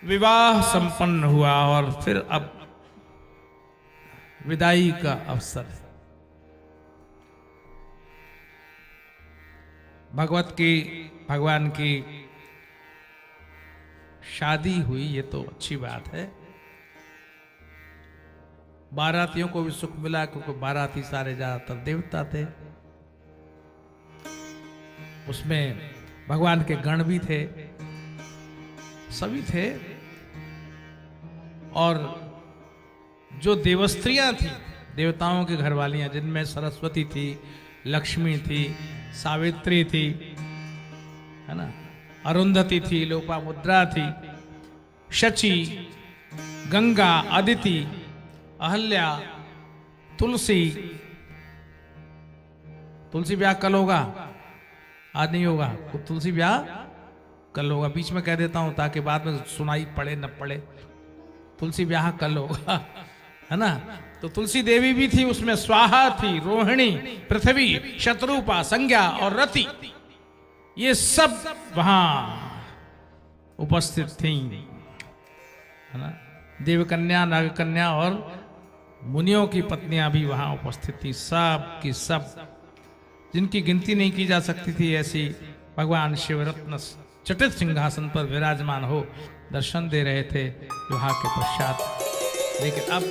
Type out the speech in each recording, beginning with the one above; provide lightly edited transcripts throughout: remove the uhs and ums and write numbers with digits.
विवाह संपन्न हुआ और फिर अब विदाई का अवसर। भगवान की शादी हुई, ये तो अच्छी बात है। बारातियों को भी सुख मिला क्योंकि बाराती सारे ज्यादातर देवता थे। उसमें भगवान के गण भी थे, सभी थे। और जो देवस्त्रियां थी, देवताओं की घरवालियां, जिनमें सरस्वती थी, लक्ष्मी थी, सावित्री थी, है ना, अरुंधति थी, लोपामुद्रा थी, शची, गंगा, अदिति, अहल्या, तुलसी। तुलसी ब्याह कल होगा, आज नहीं होगा। तुलसी ब्याह कल होगा, बीच में कह देता हूं ताकि बाद में सुनाई पड़े न पड़े। तुलसी ब्याह कल होगा, है ना। तो तुलसी देवी भी थी, उसमें स्वाहा थी, रोहिणी, पृथ्वी, शत्रुपा, संज्ञा और रति, ये सब वहां उपस्थित थी, है ना। देवकन्या, नागकन्या और मुनियों की पत्नियां भी वहां उपस्थित थी। सब की सब, जिनकी गिनती नहीं की जा सकती थी, ऐसी भगवान शिवरत्न चटित सिंहासन पर विराजमान हो दर्शन दे रहे थे विवाह के पश्चात। लेकिन अब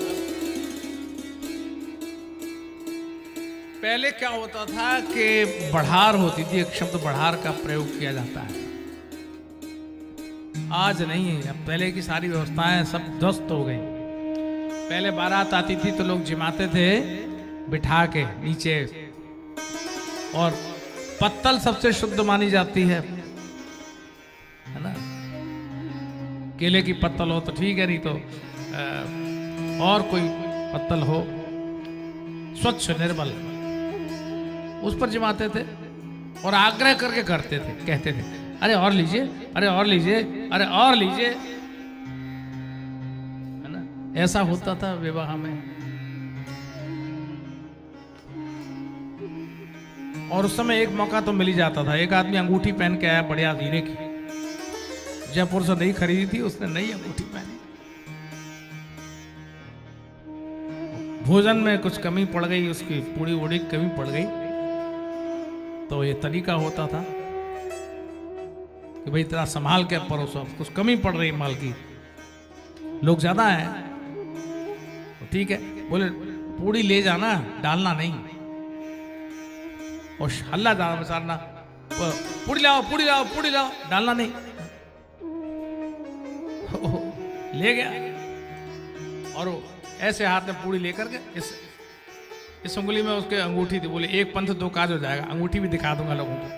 पहले क्या होता था कि बढ़ार होती थी, एक शब्द बढ़ार का प्रयोग किया जाता है, आज नहीं है। अब पहले की सारी व्यवस्थाएं सब ध्वस्त हो गई। पहले बारात आती थी तो लोग जिमाते थे बिठा के नीचे, और पत्तल सबसे शुद्ध मानी जाती है ना। केले की पत्तल हो तो ठीक है, नहीं तो और कोई पत्तल हो स्वच्छ निर्मल, उस पर जमाते थे और आग्रह करके करते थे, कहते थे अरे और लीजिए, अरे और लीजिए, अरे और लीजिए, है ना। ऐसा होता था विवाह में। और उस समय एक मौका तो मिल ही जाता था। एक आदमी अंगूठी पहन के आया बढ़िया हीरे की, जयपुर से नहीं खरीदी थी उसने, नई अंगूठी पहनी। भोजन में कुछ कमी पड़ गई, उसकी पूरी उड़ी कमी पड़ गई, तो ये तरीका होता था कि भाई तेरा संभाल के परोसो, कुछ कमी पड़ रही माल की, लोग ज्यादा हैं तो ठीक है, बोले पूड़ी ले जाना, डालना नहीं, और हल्ला जाना मचाना, पूड़ी लाओ, पूड़ी लाओ, पूड़ी लाओ, डालना नहीं। ले गया और ऐसे हाथ में पूड़ी लेकर के इस उंगली में उसके अंगूठी थी। बोले एक पंथ दो काज हो जाएगा, अंगूठी भी दिखा दूंगा लोगों को।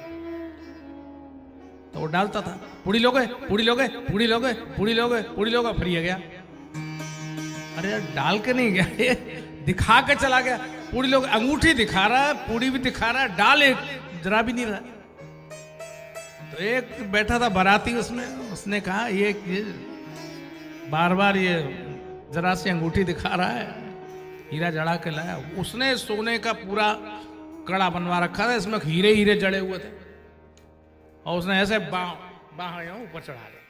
तो वो डालता था, पूड़ी लोगे, पूड़ी लोगे, पूड़ी लोगे, पूड़ी लोगे, पूड़ी लोगे, फिर ये गया। अरे यार डाल के नहीं गया, ये दिखा के चला गया। पूड़ी लोग, अंगूठी दिखा रहा है, पूड़ी भी दिखा रहा है, डाल जरा भी नहीं रहा। तो एक बैठा था बाराती, उसने कहा ये बार बार ये जरा सी अंगूठी दिखा रहा है, हीरा जड़ा के लाया। उसने सोने का पूरा कड़ा बनवा रखा था, इसमें हीरे हीरे जड़े हुए थे, और उसने ऐसे बाह ऊपर चढ़ा दिया।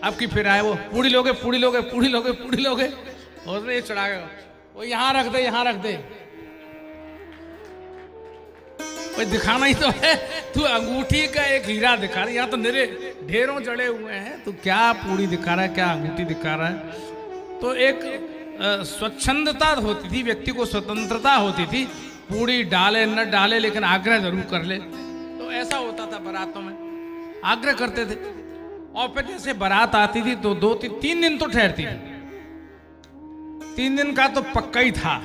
अब की फिर आए वो, पूड़ी लोगे, पूड़ी लोगे, पूड़ी लोगे, पूड़ी लोगे, और उसने ये चढ़ा गया, वो यहां रख दे, यहां रख दे। भाई दिखाना ही तो है, तू अंगूठी का एक हीरा दिखा रहा है, यहाँ तो मेरे ढेरों जड़े हुए हैं, तू क्या पूड़ी दिखा रहा है, क्या अंगूठी दिखा रहा है। तो एक स्वच्छंदता होती थी, व्यक्ति को स्वतंत्रता होती थी, पूड़ी डाले न डाले लेकिन आग्रह जरूर कर ले। तो ऐसा होता था बारातों में, आग्रह करते थे। और फिर जैसे बारात आती थी तो 2-3 दिन तो ठहरती थी, 3 दिन का तो पक्का ही था।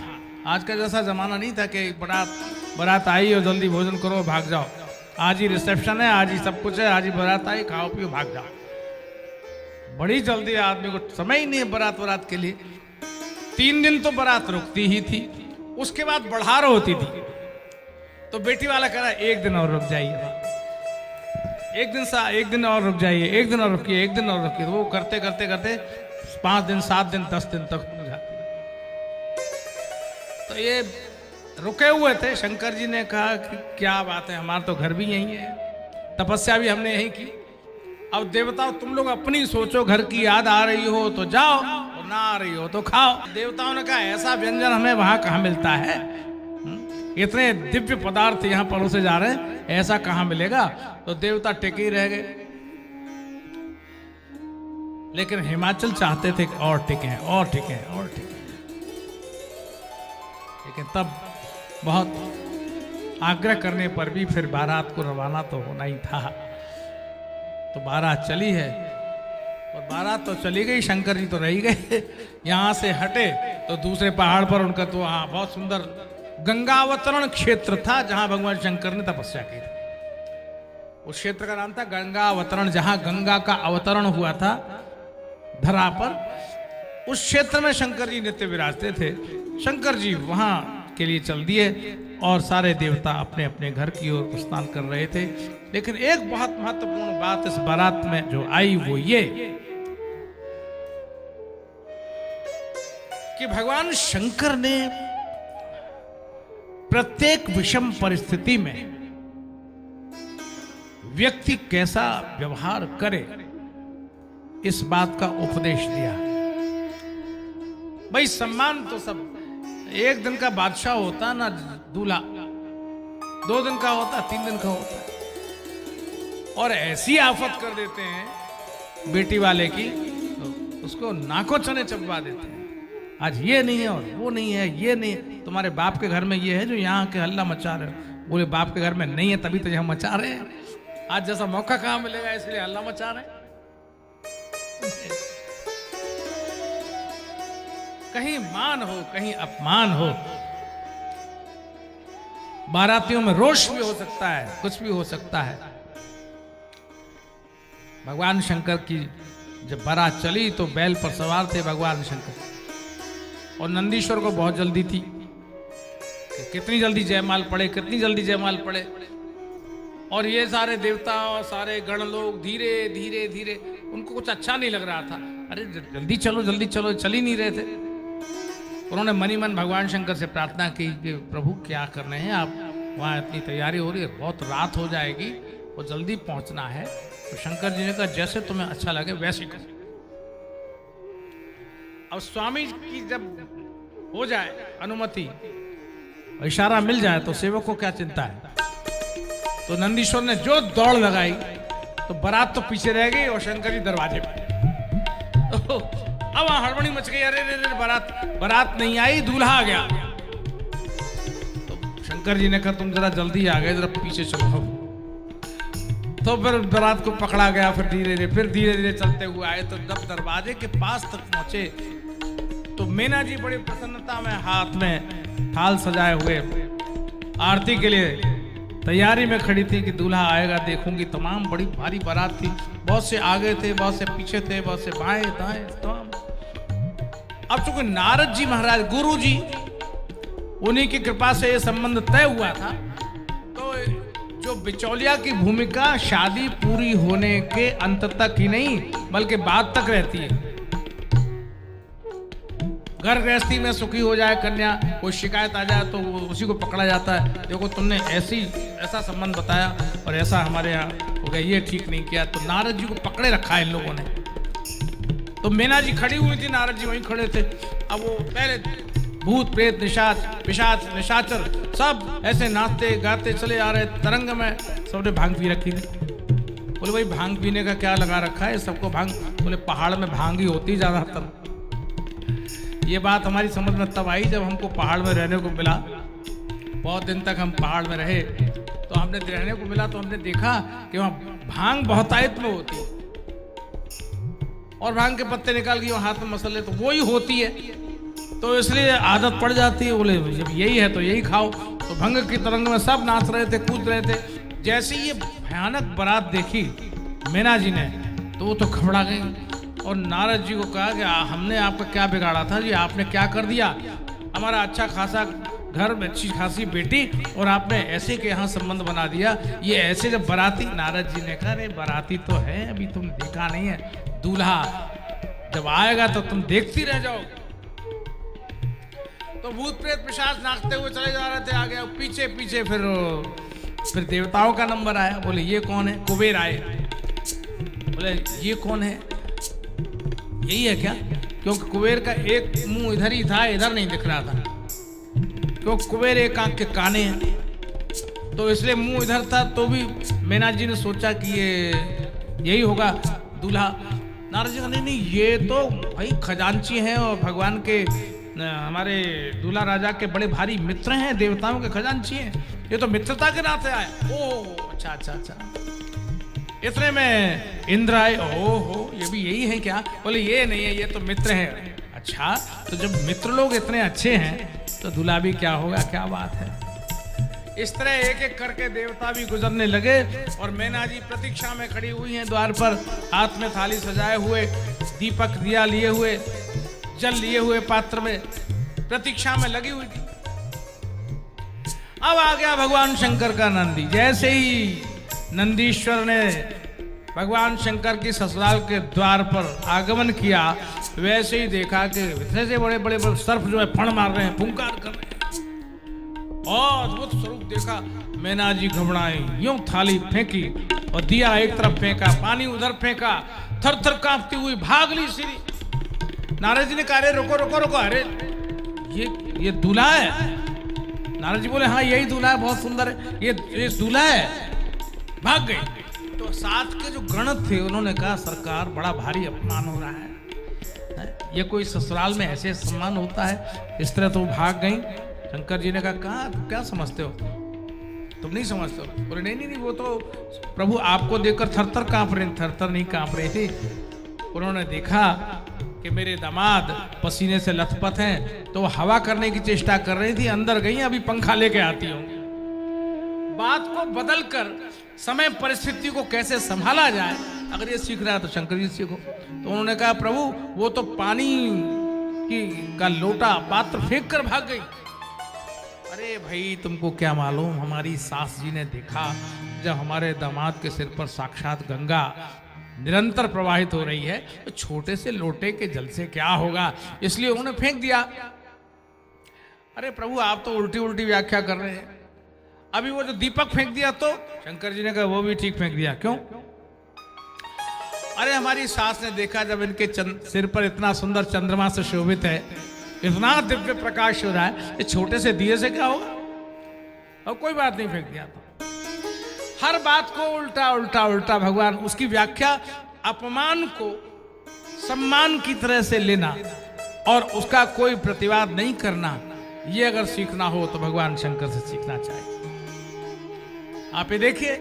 आज का जैसा जमाना नहीं था कि बारात आई और जल्दी भोजन करो भाग जाओ, आज ही रिसेप्शन है, आज ही सब कुछ है, आज ही बारात आई, खाओ पियो भाग जाओ। बड़ी जल्दी, आदमी को समय ही नहीं है बारात के लिए। 3 दिन तो बारात रुकती ही थी, उसके बाद बढ़ार होती थी। तो बेटी वाला कह रहा 1 दिन और रुक जाइए, 1 दिन और रुक जाइए, 1 दिन और रुकिए, 1 दिन और रुकिए। तो वो करते करते करते 5 दिन, 7 दिन, 10 दिन तक हो जाती। तो ये रुके हुए थे। शंकर जी ने कहा कि क्या बात है, हमारा तो घर भी यही है, तपस्या भी हमने यही की, अब देवताओं तुम लोग अपनी सोचो, घर की याद आ रही हो तो जाओ, और ना आ रही हो तो खाओ। देवताओं ने कहा ऐसा व्यंजन हमें वहां कहाँ मिलता है, इतने दिव्य पदार्थ यहाँ परोसे जा रहे हैं, ऐसा कहाँ मिलेगा। तो देवता टिके ही रह गए। लेकिन हिमाचल चाहते थे कि और टिके और टिके और टिके। लेकिन तब बहुत आग्रह करने पर भी फिर बारात को रवाना तो होना ही था। तो बारात चली है, और बारात तो चली गई, शंकर जी तो रह ही गए। यहां से हटे तो दूसरे पहाड़ पर उनका तो वहां बहुत सुंदर गंगावतरण क्षेत्र था, जहां भगवान शंकर ने तपस्या की। उस क्षेत्र का नाम था गंगावतरण, जहां गंगा का अवतरण हुआ था धरा पर। उस क्षेत्र में शंकर जी नित्य विराजते थे। शंकर जी वहां के लिए चल दिए, और सारे देवता अपने अपने घर की ओर प्रस्थान कर रहे थे। लेकिन एक बहुत महत्वपूर्ण बात इस बारात में जो आई वो ये कि भगवान शंकर ने प्रत्येक विषम परिस्थिति में व्यक्ति कैसा व्यवहार करे इस बात का उपदेश दिया। भाई सम्मान तो सब, एक दिन का बादशाह होता ना दूल्हा, 2 दिन का होता, 3 दिन का होता, और ऐसी आफत कर देते हैं बेटी वाले की तो उसको नाको चने चबवा देते हैं। आज ये नहीं है और वो नहीं है, ये नहीं है, तुम्हारे बाप के घर में ये है जो यहाँ के हल्ला मचा रहे हो। बोले बाप के घर में नहीं है तभी तो यहाँ मचा रहे हैं। आज जैसा मौका कहाँ मिलेगा इसलिए हल्ला मचा रहे हैं। कहीं मान हो कहीं अपमान हो, बारातियों में रोष भी हो सकता है, कुछ भी हो सकता है। भगवान शंकर की जब बारात चली तो बैल पर सवार थे भगवान शंकर, और नंदीश्वर को बहुत जल्दी थी कि कितनी जल्दी जयमाल पड़े, कितनी जल्दी जयमाल पड़े। और ये सारे देवता और सारे गण लोग धीरे धीरे धीरे, उनको कुछ अच्छा नहीं लग रहा था। अरे जल्दी चलो जल्दी चलो, चल ही नहीं रहे थे। उन्होंने मनी मन भगवान शंकर से प्रार्थना की कि प्रभु क्या करने हैं आप, वहाँ इतनी तैयारी हो रही है, बहुत रात हो जाएगी और जल्दी पहुंचना है। तो शंकर जी ने कहा जैसे तुम्हें अच्छा लगे वैसे करो। अब स्वामी की जब हो जाए अनुमति, इशारा मिल जाए तो सेवक को क्या चिंता है। तो नंदीश्वर ने जो दौड़ लगाई तो बारात तो पीछे रह गई और शंकर जी दरवाजे पे। तो अब वहां हड़बड़ी मच गई, अरे रे बारात नहीं आई, दूल्हा आ गया। तो शंकर जी ने कहा तुम जरा जल्दी आ गए, जरा पीछे चलो। तो फिर बारात को पकड़ा गया, फिर धीरे धीरे चलते हुए आए। तो जब दरवाजे के पास तक पहुंचे तो मीना जी बड़ी प्रसन्नता में हाथ में थाल सजाए हुए आरती के लिए तैयारी में खड़ी थी कि दूल्हा आएगा देखूंगी। तमाम बड़ी भारी बारात थी, बहुत से आगे थे, बहुत से पीछे थे, बहुत से बाएं दाएं तमाम। अब चूंकि नारद जी महाराज गुरु जी, उन्हीं की कृपा से यह संबंध तय हुआ था, तो जो बिचौलिया की भूमिका शादी पूरी होने के अंत तक ही नहीं बल्कि बाद तक रहती है। घर गृहस्थी में सुखी हो जाए कन्या, कोई शिकायत आ जाए तो वो उसी को पकड़ा जाता है। देखो तुमने ऐसा संबंध बताया और ऐसा हमारे यहाँ हो गया, ये ठीक नहीं किया। तो नारद जी को पकड़े रखा है इन लोगों ने। तो मीना जी खड़ी हुई थी, नारद जी वहीं खड़े थे। अब वो पहले भूत प्रेत पिशाच निशाचर सब ऐसे नाचते गाते चले आ रहे तरंग में। सबने भांग पी रखी थी। बोले भाई भांग पीने का क्या लगा रखा है सबको भांग। बोले पहाड़ में भांग ही होती ज्यादातर। ये बात हमारी समझ में तब आई जब हमको पहाड़ में रहने को मिला। बहुत दिन तक हम पहाड़ में रहे तो हमने रहने को मिला, तो हमने देखा कि वहाँ भांग बहुतायत में होती है, और भांग के पत्ते निकाल के हाथ में मसल ले तो वही होती है। तो इसलिए आदत पड़ जाती है। बोले जब यही है तो यही खाओ। तो भंग की तरंग में सब नाच रहे थे, कूद रहे थे। जैसे ये भयानक बारात देखी मीना जी ने तो वो तो घबरा गई और नारद जी को कहा कि हमने आपका क्या बिगाड़ा था जी, आपने क्या कर दिया। हमारा अच्छा खासा घर में अच्छी खासी बेटी और आपने ऐसे के यहाँ संबंध बना दिया। ये ऐसे जब बाराती, नारद जी ने कहा अरे बाराती तो है, अभी तुम देखा नहीं है, दूल्हा जब आएगा तो तुम देखती रह जाओगे। तो भूत प्रेत पिशाच नाचते हुए चले जा रहे थे आगे, पीछे पीछे फिर देवताओं का नंबर आया। बोले ये कौन है, कुबेर आए। बोले ये कौन है, यही है क्या? क्योंकि कुबेर का एक मुंह इधर ही था, इधर नहीं दिख रहा था, क्योंकि कुबेर एक आंख के काने हैं, तो इसलिए मुंह इधर था। तो भी मेना जी ने सोचा कि ये यही होगा दूल्हा। नारद जी कहा नहीं नहीं, ये तो भाई खजांची हैं और भगवान के हमारे दूल्हा राजा के बड़े भारी मित्र हैं, देवताओं के खजांची हैं, ये तो मित्रता के नाते आए। ओ अच्छा अच्छा अच्छा। इतने में इंद्र आए, ओहो ये भी यही है क्या? बोले ये नहीं है, ये तो मित्र हैं। अच्छा, तो जब मित्र लोग इतने अच्छे हैं तो दूल्हा भी क्या होगा, क्या बात है। इस तरह एक एक करके देवता भी गुजरने लगे और मैना जी प्रतीक्षा में खड़ी हुई हैं द्वार पर, हाथ में थाली सजाए हुए, दीपक दिया लिए हुए, जल लिए हुए पात्र में, प्रतीक्षा में लगी हुई थी। अब आ गया भगवान शंकर का नंदी। जैसे ही नंदीश्वर ने भगवान शंकर की ससुराल के द्वार पर आगमन किया, वैसे ही देखा कि इतने से बड़े बड़े सर्प जो है फण मार रहे हैं, फुंकार कर रहे हैं, और अद्भुत स्वरूप देखा। मैना जी घबराई, यूं थाली फेंकी और दिया एक तरफ फेंका, पानी उधर फेंका, थर थर कांपती हुई भाग ली सीरी। नारद जी ने कहा अरे रुको रुको रुको, अरे ये दूल्हा है। नारद जी बोले हाँ यही दूल्हा है, बहुत सुंदर है, ये दूल्हा है। भाग गई। तो साथ के जो गण थे उन्होंने कहा सरकार बड़ा भारी अपमान हो रहा है, ये कोई ससुराल में ऐसे सम्मान होता है? इस तरह तो भाग गई। शंकर जी ने कहा क्या समझते हो, तुम नहीं समझते हो? बोले नहीं नहीं नहीं, वो तो प्रभु आपको देखकर थरथर कांप रहे, थरथर नहीं कांप रहे थे। उन्होंने देखा कि मेरे दामाद पसीने से लथपथ हैं, तो हवा करने की चेष्टा कर रही थी, अंदर गई, अभी पंखा लेके आती हूँ। बात को बदलकर समय परिस्थिति को कैसे संभाला जाए, अगर ये सीख रहा है तो शंकर जी सीखो। तो उन्होंने कहा प्रभु वो तो पानी का लोटा पात्र फेंक कर भाग गई। अरे भाई तुमको क्या मालूम, हमारी सास जी ने देखा जब हमारे दामाद के सिर पर साक्षात गंगा निरंतर प्रवाहित हो रही है, तो छोटे से लोटे के जल से क्या होगा, इसलिए उन्होंने फेंक दिया। अरे प्रभु आप तो उल्टी उल्टी व्याख्या कर रहे हैं, अभी वो जो दीपक फेंक दिया तो शंकर जी ने कहा वो भी ठीक फेंक दिया। क्यों? अरे हमारी सास ने देखा जब इनके सिर पर इतना सुंदर चंद्रमा से शोभित है, इतना दिव्य प्रकाश हो रहा है, ये छोटे से दिए से क्या होगा? और कोई बात नहीं, फेंक दिया। तो हर बात को उल्टा उल्टा उल्टा भगवान, उसकी व्याख्या अपमान को सम्मान की तरह से लेना और उसका कोई प्रतिवाद नहीं करना, ये अगर सीखना हो तो भगवान शंकर से सीखना चाहिए। आप ये देखिए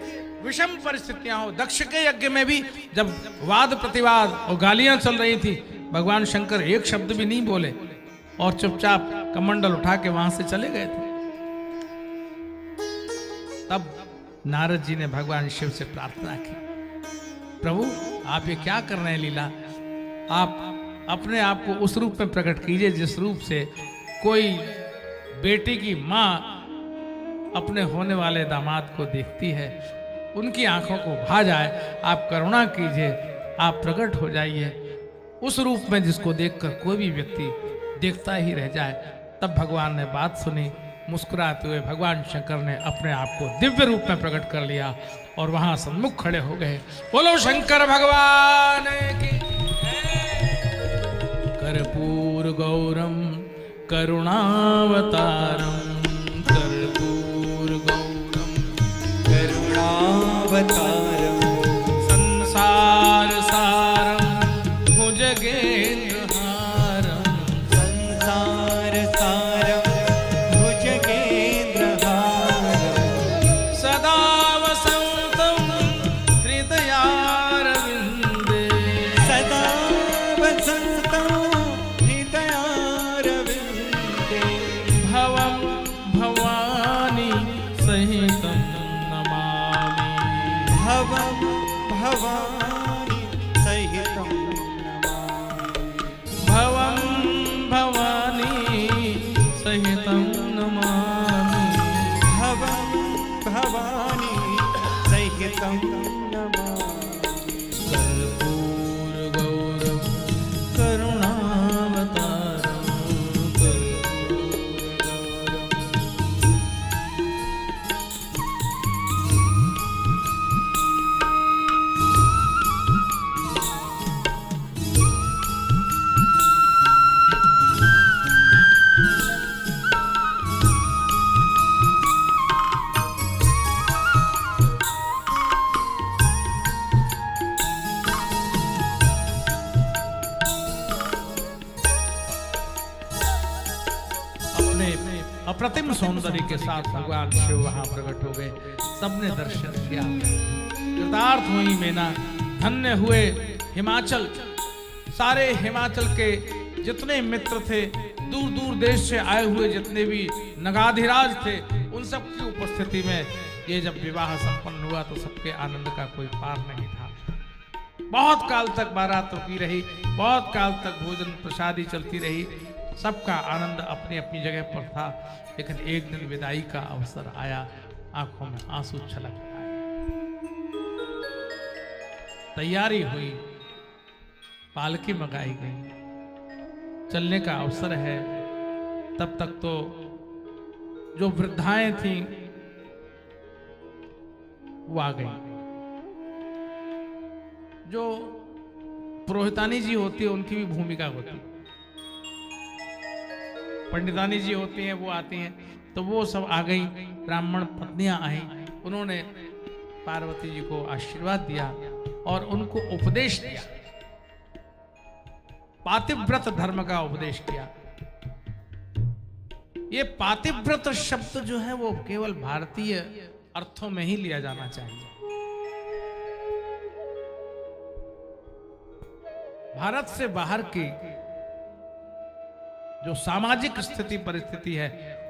विषम परिस्थितियां हो, दक्ष के यज्ञ में भी जब वाद प्रतिवाद और गालियां चल रही थी, भगवान शंकर एक शब्द भी नहीं बोले और चुपचाप कमंडल उठा के वहां से चले गए थे। तब नारद जी ने भगवान शिव से प्रार्थना की, प्रभु आप ये क्या कर रहे हैं लीला, आप अपने आप को उस रूप में प्रकट कीजिए जिस रूप से कोई बेटी की माँ अपने होने वाले दामाद को देखती है, उनकी आंखों को भा जाए। आप करुणा कीजिए, आप प्रकट हो जाइए उस रूप में जिसको देखकर कोई भी व्यक्ति देखता ही रह जाए। तब भगवान ने बात सुनी, मुस्कुराते हुए भगवान शंकर ने अपने आप को दिव्य रूप में प्रकट कर लिया और वहां सम्मुख खड़े हो गए। बोलो शंकर भगवान की। कर्पूर गौरम करुणावतारम, कर्पूर गौरम करुणावतारम, संसार सारम भुजगेन्द्र हारम, संसार सारम भुजगेन्द्र हारम, सदा वसंतम हृदयारविंदे, सदा वसंतं हृदयारविंदे, भवं भवानी सहितं नमामि, भवं अप्रतिम सौंदर्य के साथ भगवान शिव वहां प्रकट हो गए। सबने दर्शन किया, कृतार्थ हुई मैना, धन्य हुए हिमाचल। सारे हिमाचल के जितने मित्र थे, दूर दूर देश से आए हुए जितने भी नगाधिराज थे, उन सब की उपस्थिति में ये जब विवाह संपन्न हुआ तो सबके आनंद का कोई पार नहीं था। बहुत काल तक बारात रुकी रही, बहुत काल तक भोजन प्रसादी चलती रही, सबका आनंद अपनी अपनी जगह पर था। लेकिन एक दिन विदाई का अवसर आया, आंखों में आंसू छलक आए। तैयारी हुई, पालकी मंगाई गई, चलने का अवसर है। तब तक तो जो वृद्धाएं थीं वो आ गई, जो पुरोहितानी जी होती है उनकी भी भूमिका होती है, पंडितानी जी होती हैं वो आती हैं, तो वो सब आ गई। ब्राह्मण पत्नियां आई, उन्होंने पार्वती जी को आशीर्वाद दिया और उनको उपदेश दिया, पातिव्रत धर्म का उपदेश किया। ये पातिव्रत शब्द जो है वो केवल भारतीय अर्थों में ही लिया जाना चाहिए। भारत से बाहर की जो सामाजिक स्थिति परिस्थिति है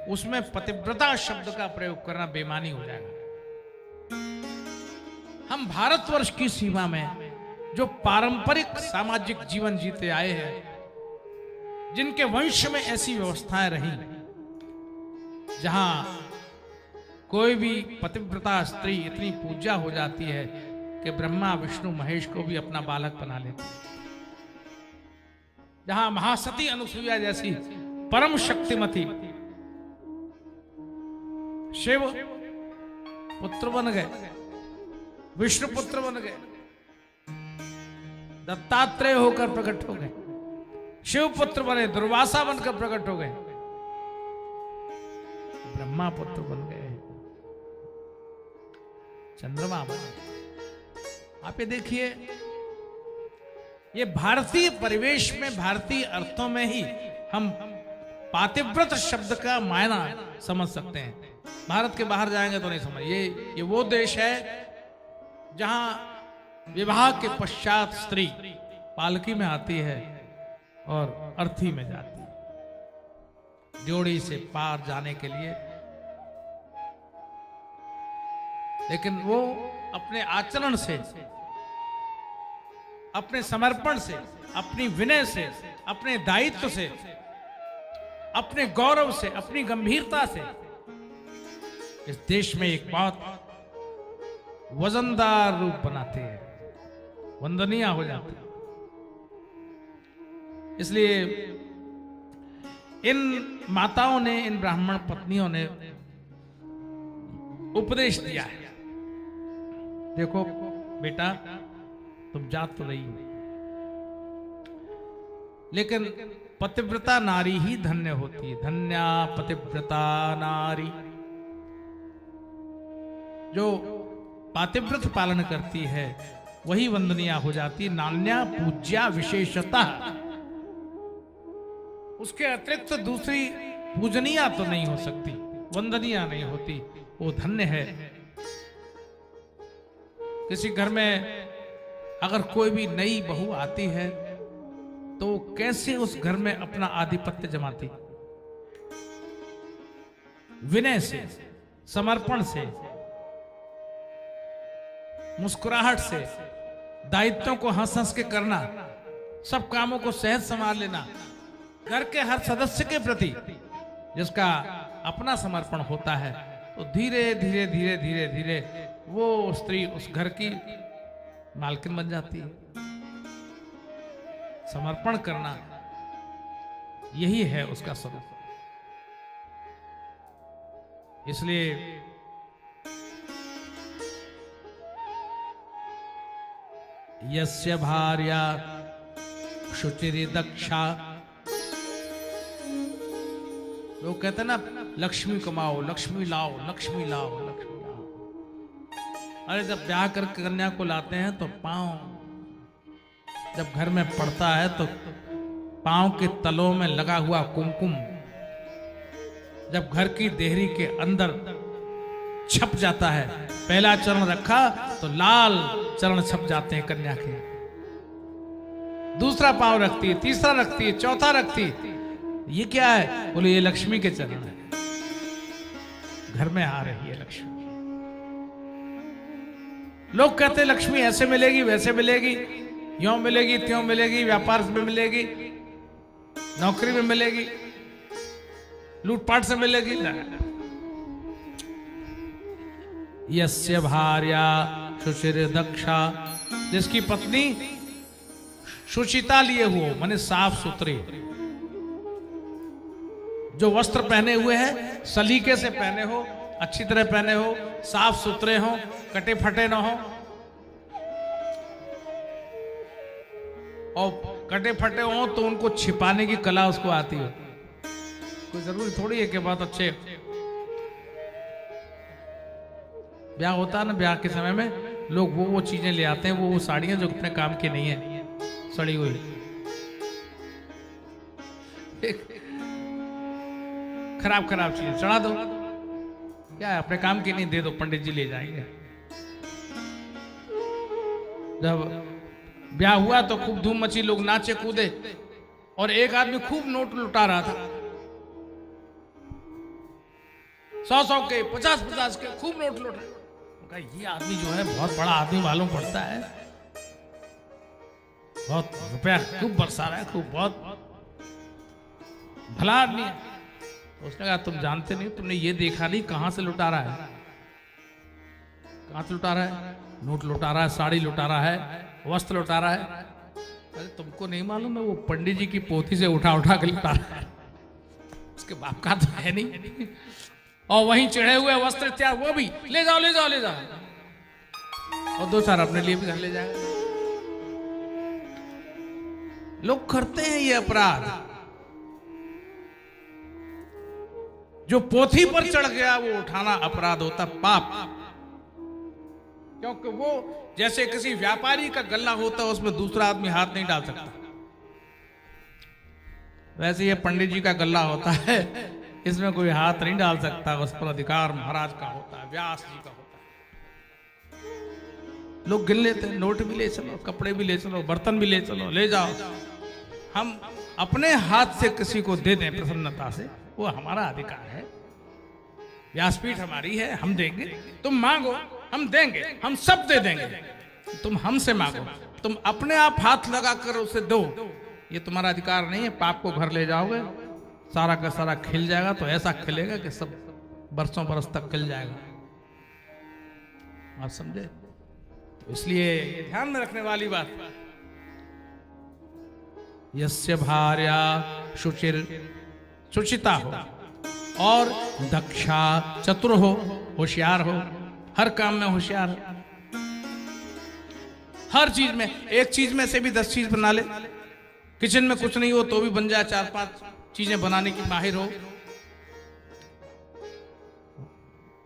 उसमें पतिव्रता शब्द का प्रयोग करना बेईमानी हो जाएगा। हम भारतवर्ष की सीमा में जो पारंपरिक सामाजिक जीवन जीते आए हैं, जिनके वंश में ऐसी व्यवस्थाएं रही जहां कोई भी पतिव्रता स्त्री इतनी पूजा हो जाती है कि ब्रह्मा विष्णु महेश को भी अपना बालक बना लेते, जहां महासती अनुसुईया जैसी परम शक्तिमती शिव पुत्र बन गए, विष्णु पुत्र बन गए, दत्तात्रेय होकर प्रकट हो गए, शिव पुत्र बने, दुर्वासा बनकर प्रकट हो गए, ब्रह्मा पुत्र बन गए, चंद्रमा बन गए। आप ये देखिए, ये भारतीय परिवेश में, भारतीय अर्थों में ही हम पातिव्रत शब्द का मायना समझ सकते हैं। भारत के बाहर जाएंगे तो नहीं समझ। ये वो देश है जहां विवाह के पश्चात स्त्री पालकी में आती है और अर्थी में जाती है ड्योढ़ी से पार जाने के लिए। लेकिन वो अपने आचरण से, अपने समर्पण से, अपनी विनय से, अपने दायित्व से, अपने गौरव से, अपनी गंभीरता से इस देश में एक बहुत वजनदार रूप बनाते हैं, वंदनीय हो जाते हैं। इसलिए इन माताओं ने, इन ब्राह्मण पत्नियों ने उपदेश दिया है, देखो बेटा तुम जा तो रही हो, लेकिन पतिव्रता नारी ही धन्य होती है। धन्या पतिव्रता नारी। जो पातिव्रत पालन करती है वही वंदनीय हो जाती। नान्या पूज्या विशेषता, उसके अतिरिक्त दूसरी पूजनीय तो नहीं हो सकती, वंदनीय नहीं होती, वो धन्य है। किसी घर में अगर कोई भी नई बहू आती है तो कैसे उस घर में अपना आधिपत्य जमाती, विनय से, समर्पण से, मुस्कुराहट से, दायित्वों को हंस हंस के करना, सब कामों को सहज संभाल लेना, घर के हर सदस्य के प्रति जिसका अपना समर्पण होता है, तो धीरे धीरे धीरे धीरे धीरे वो स्त्री उस घर की मालकिन बन जाती है। समर्पण करना यही है उसका स्वरूप। इसलिए यस्य भार्या शुचिरी दक्षा, लोग कहते हैं ना लक्ष्मी कमाओ, लक्ष्मी लाओ, लक्ष्मी लाओ, लक्ष्मी लाओ। अरे जब ब्याह करके कन्या को लाते हैं तो पांव जब घर में पड़ता है तो पांव के तलों में लगा हुआ कुमकुम जब घर की देहरी के अंदर छप जाता है, पहला चरण रखा तो लाल चरण छप जाते हैं कन्या के, दूसरा पांव रखती है, तीसरा रखती है, चौथा रखती है। ये क्या है? बोले ये लक्ष्मी के चरण है, घर में आ रही है लक्ष्मी। लोग कहते हैं लक्ष्मी ऐसे मिलेगी, वैसे मिलेगी, यों मिलेगी, त्यों मिलेगी, व्यापार में मिलेगी, नौकरी में मिलेगी, लूटपाट से मिलेगी। यस्य भार्या शुचिर दक्षा, जिसकी पत्नी शुचिता लिए हुए, माने साफ सुथरे, जो वस्त्र पहने हुए हैं सलीके से पहने हो, अच्छी तरह पहने हो, साफ सुथरे हो, कटे फटे ना हो। और कटे फटे हो तो उनको छिपाने की कला उसको आती हो। कोई जरूरी थोड़ी है कि बहुत अच्छे ब्याह होता है ना, ब्याह के समय में लोग वो चीजें ले आते हैं, वो साड़ियां जो अपने काम की नहीं है, सड़ी हुई। खराब चीजें चढ़ा दो, क्या है, अपने काम की नहीं, दे दो, पंडित जी ले जाएंगे। जब ब्याह हुआ तो खूब धूम मची, लोग नाचे कूदे, और एक आदमी खूब नोट लुटा रहा था, 100 के, 50 के, खूब नोट लुट रहे। ये आदमी जो है बहुत बड़ा आदमी मालूम पड़ता है, बहुत रुपया खूब बरसा रहा है, खूब बहुत भला आदमी है। तो उसने कहा तुम जानते नहीं, तुमने ये देखा नहीं कहां से लुटा रहा है, कहां से लुटा रहा है? नोट लुटा रहा है, साड़ी लुटा रहा है, वस्त्र लुटा रहा है। अरे तुमको नहीं मालूम है, वो पंडित जी की पोथी से उठा के लुटा रहा है, उसके बाप का तो है नहीं। और वहीं चढ़े हुए वस्त्र इत्यादि वो भी ले जाओ, और 2 4 अपने लिए भी घर ले जाएगा। लोग करते हैं ये अपराध। जो पोथी पर चढ़ गया वो उठाना अपराध होता, पाप। क्योंकि वो जैसे किसी व्यापारी का गल्ला होता है, उसमें दूसरा आदमी हाथ नहीं डाल सकता, वैसे ये पंडित जी का गल्ला होता है, इसमें कोई हाथ नहीं डाल सकता, उस पर अधिकार महाराज का होता है, व्यास जी का होता है। लोग गिन लेते हैं, नोट भी ले चलो, कपड़े भी ले चलो, बर्तन भी ले चलो, ले जाओ। हम अपने हाथ से किसी को दे दें प्रसन्नता से, वो हमारा अधिकार है, व्यासपीठ हमारी है, हम देंगे। तुम मांगो, हम देंगे, हम सब दे देंगे। तुम हमसे मांगो, तुम अपने आप हाथ लगाकर उसे दो, ये तुम्हारा अधिकार नहीं है। पाप को घर ले जाओगे, सारा का सारा खिल जाएगा, तो ऐसा खिलेगा कि सब बरसों बरस तक खिल जाएगा। आप समझे? तो इसलिए ये ध्यान में रखने वाली बात, यस्य भार्या शुचिर, शुचिता हो, और दक्षा, चतुर हो, होशियार हो, हर काम में होशियार हो, हर चीज में। एक चीज में से भी 10 चीज बना ले, किचन में कुछ नहीं हो तो भी बन जाए, 4-5 चीजें बनाने की माहिर हो।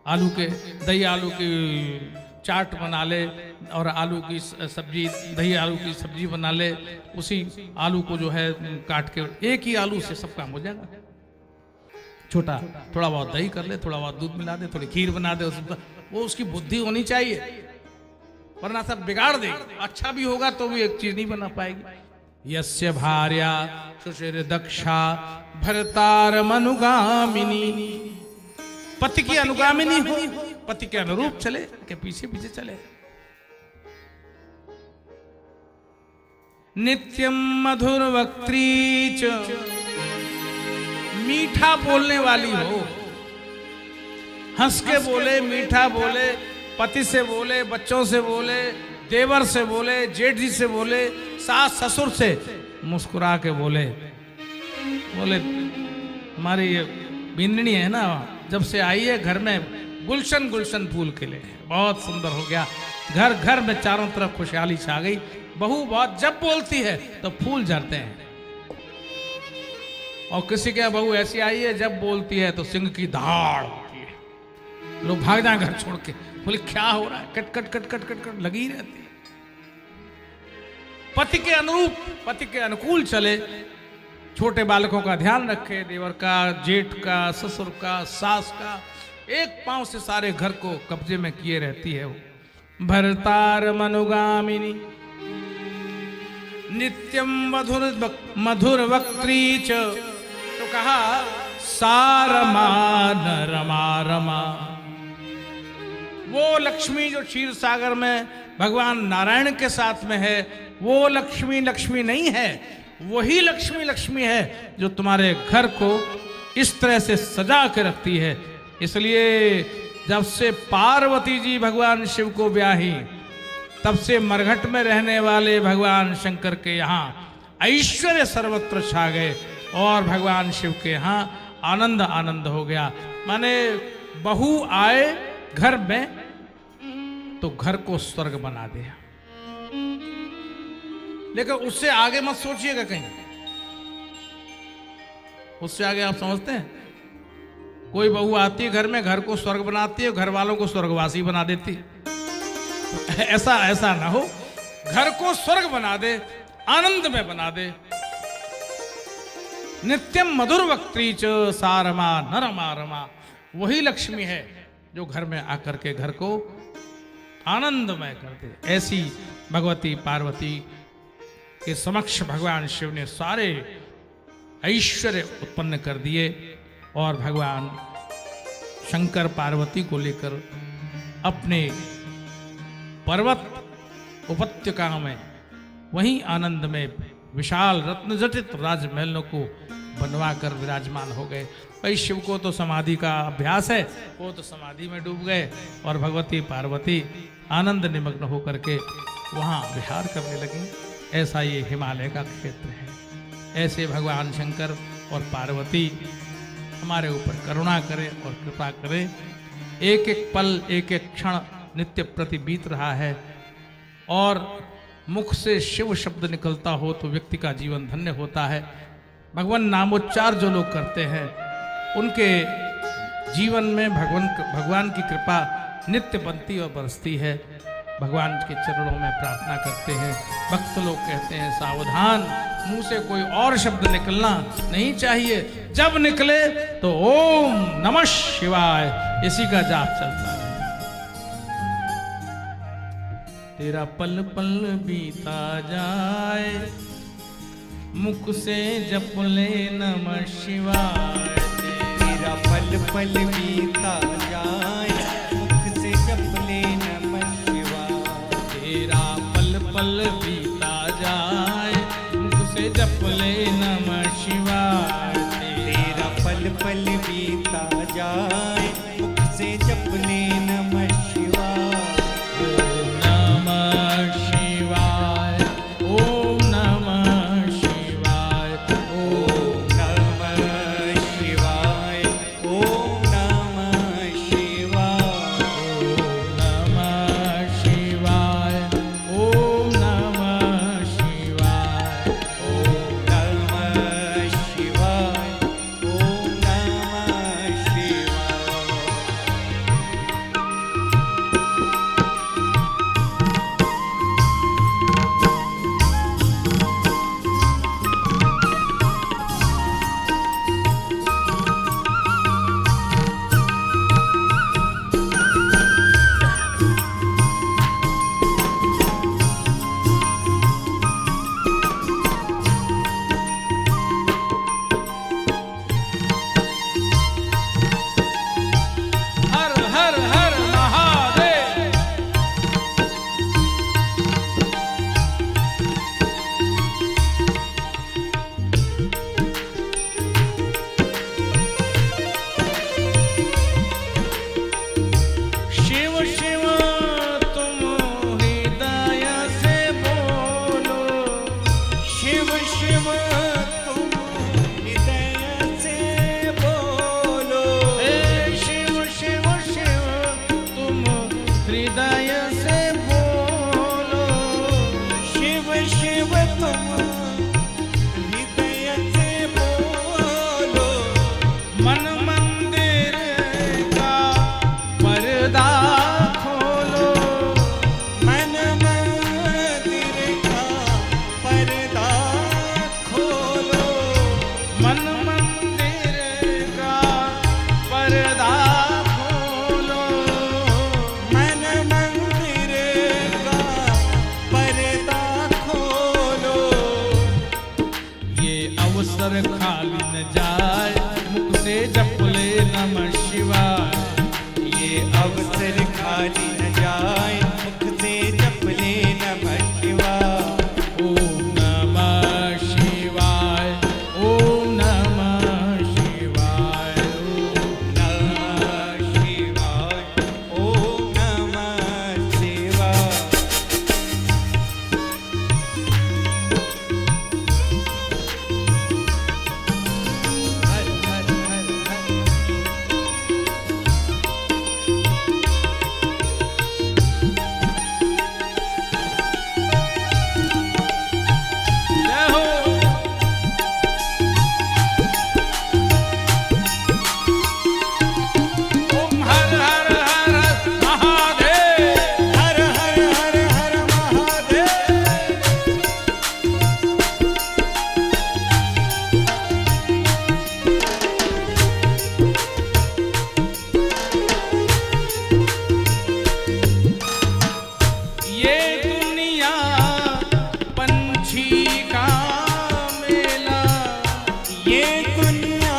आलू के दही आलू की चाट बना ले, और आलू की सब्जी, दही आलू की सब्जी बना ले, उसी आलू को जो है काट के, एक ही आलू से सब काम हो जाएगा। छोटा, थोड़ा बहुत दही कर ले, थोड़ा बहुत दूध मिला दे, थोड़ी खीर बना दे, वो उसकी बुद्धि होनी चाहिए, वरना सब बिगाड़ देगी। अच्छा भी होगा तो भी एक चीज नहीं बना पाएगी। यस्य भार्या शुचिर दक्षा भर्तारमनुगामिनी, पति की अनुगामिनी हो, पति के अनुरूप चले, के पीछे पीछे चले। नित्यम मधुर वक्त्री च, मीठा बोलने वाली हो, हंस के बोले, मीठा बोले, पति से बोले, बच्चों से बोले, देवर से बोले, जेठ जी से बोले, सास ससुर से मुस्कुरा के बोले। हमारी ये बिंदनी है ना, जब से आई है घर में गुलशन गुलशन फूल खिले, बहुत सुंदर हो गया, घर घर में चारों तरफ खुशहाली छा गई। बहू बहुत जब बोलती है तो फूल झरते हैं, और किसी के बहू ऐसी आई है जब बोलती है तो सिंह की दहाड़ होती है, लोग भाग जाए घर छोड़ के, बोले क्या हो रहा है, cut cut cut cut cut cut लगी रहती है। पति के अनुरूप, पति के अनुकूल चले, छोटे बालकों का ध्यान रखे, देवर का, जेठ का, ससुर का, सास का, एक पांव से सारे घर को कब्जे में किए रहती है वो। भरतार मनुगामिनी नित्यम मधुर वक्त्री च, तो कहा सारमा रमा रमा। वो लक्ष्मी जो क्षीर सागर में भगवान नारायण के साथ में है, वो लक्ष्मी लक्ष्मी नहीं है, वही लक्ष्मी लक्ष्मी है जो तुम्हारे घर को इस तरह से सजा के रखती है। इसलिए जब से पार्वती जी भगवान शिव को ब्याही, तब से मरघट में रहने वाले भगवान शंकर के यहाँ ऐश्वर्य सर्वत्र छा गए और भगवान शिव के यहाँ आनंद आनंद हो गया। माने बहू आए घर में तो घर को स्वर्ग बना दिया। लेकिन उससे आगे मत सोचिएगा कहीं, उससे आगे आप समझते हैं, कोई बहू आती है घर में, घर को स्वर्ग बनाती है, घर वालों को स्वर्गवासी बना देती। ऐसा ना हो, घर को स्वर्ग बना दे, आनंद में बना दे। नित्यम मधुर वक्त्री च सारमा नरमा रमा, वही लक्ष्मी है जो घर में आकर के घर को आनंदमय कर दे। ऐसी भगवती पार्वती के समक्ष भगवान शिव ने सारे ऐश्वर्य उत्पन्न कर दिए और भगवान शंकर पार्वती को लेकर अपने पर्वत उपत्यका में, वहीं आनंद में विशाल रत्न जटित राजमहलों को बनवा कर विराजमान हो गए। भाई शिव को तो समाधि का अभ्यास है, वो तो समाधि में डूब गए और भगवती पार्वती आनंद निमग्न होकर के वहाँ विहार करने लगी। ऐसा ये हिमालय का क्षेत्र है। ऐसे भगवान शंकर और पार्वती हमारे ऊपर करुणा करें और कृपा करें। एक एक पल, एक एक क्षण नित्य प्रति बीत रहा है और मुख से शिव शब्द निकलता हो तो व्यक्ति का जीवन धन्य होता है। भगवान नामोच्चार जो लोग करते हैं उनके जीवन में भगवान की कृपा नित्य बनती और बरसती है। भगवान के चरणों में प्रार्थना करते हैं। भक्त लोग कहते हैं सावधान, मुंह से कोई और शब्द निकलना नहीं चाहिए, जब निकले तो ओम नमः शिवाय इसी का जाप चलता है। तेरा पल पल बीता जाए, मुख से जप ले नमः शिवाय। तेरा पल पल बीता जाए, मुख से जप ले नमः शिवाय। तेरा पल पल बीता जाए, मुख से जप ले नमः शिवाय। तेरा पल पल बीता जाए, मुख से जप ले नमः शिवाय। अवसर खाली न जाए, मुख से जप ले नमः शिवाय। ये अवसर खाली न जाए, मुख से जप ले नमः शिवाय। ओम नमः शिवाय, ओम नमः शिवाय, ओम नमः शिवाय, ओम नमः शिवाय। हर हर हर हर। जय हो। ओम हर हर हर महादेव। हर हर हर हर महादेव। ये दुनिया पंछी का मेला, ये दुनिया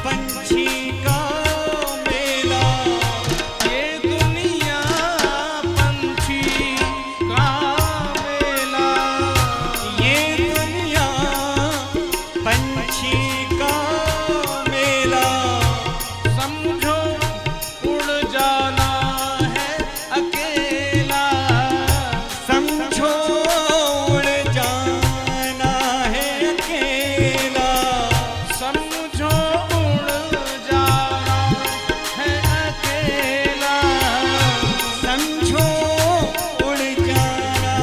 पंछी का मेला। ये दुनिया पंछी का मेला। ये दुनिया पंछी का मेला। समझो उड़ जाना है अकेला, समझो उड़ जाना है अकेला। समझो उड़ जाना है अकेला। समझो उड़ जाना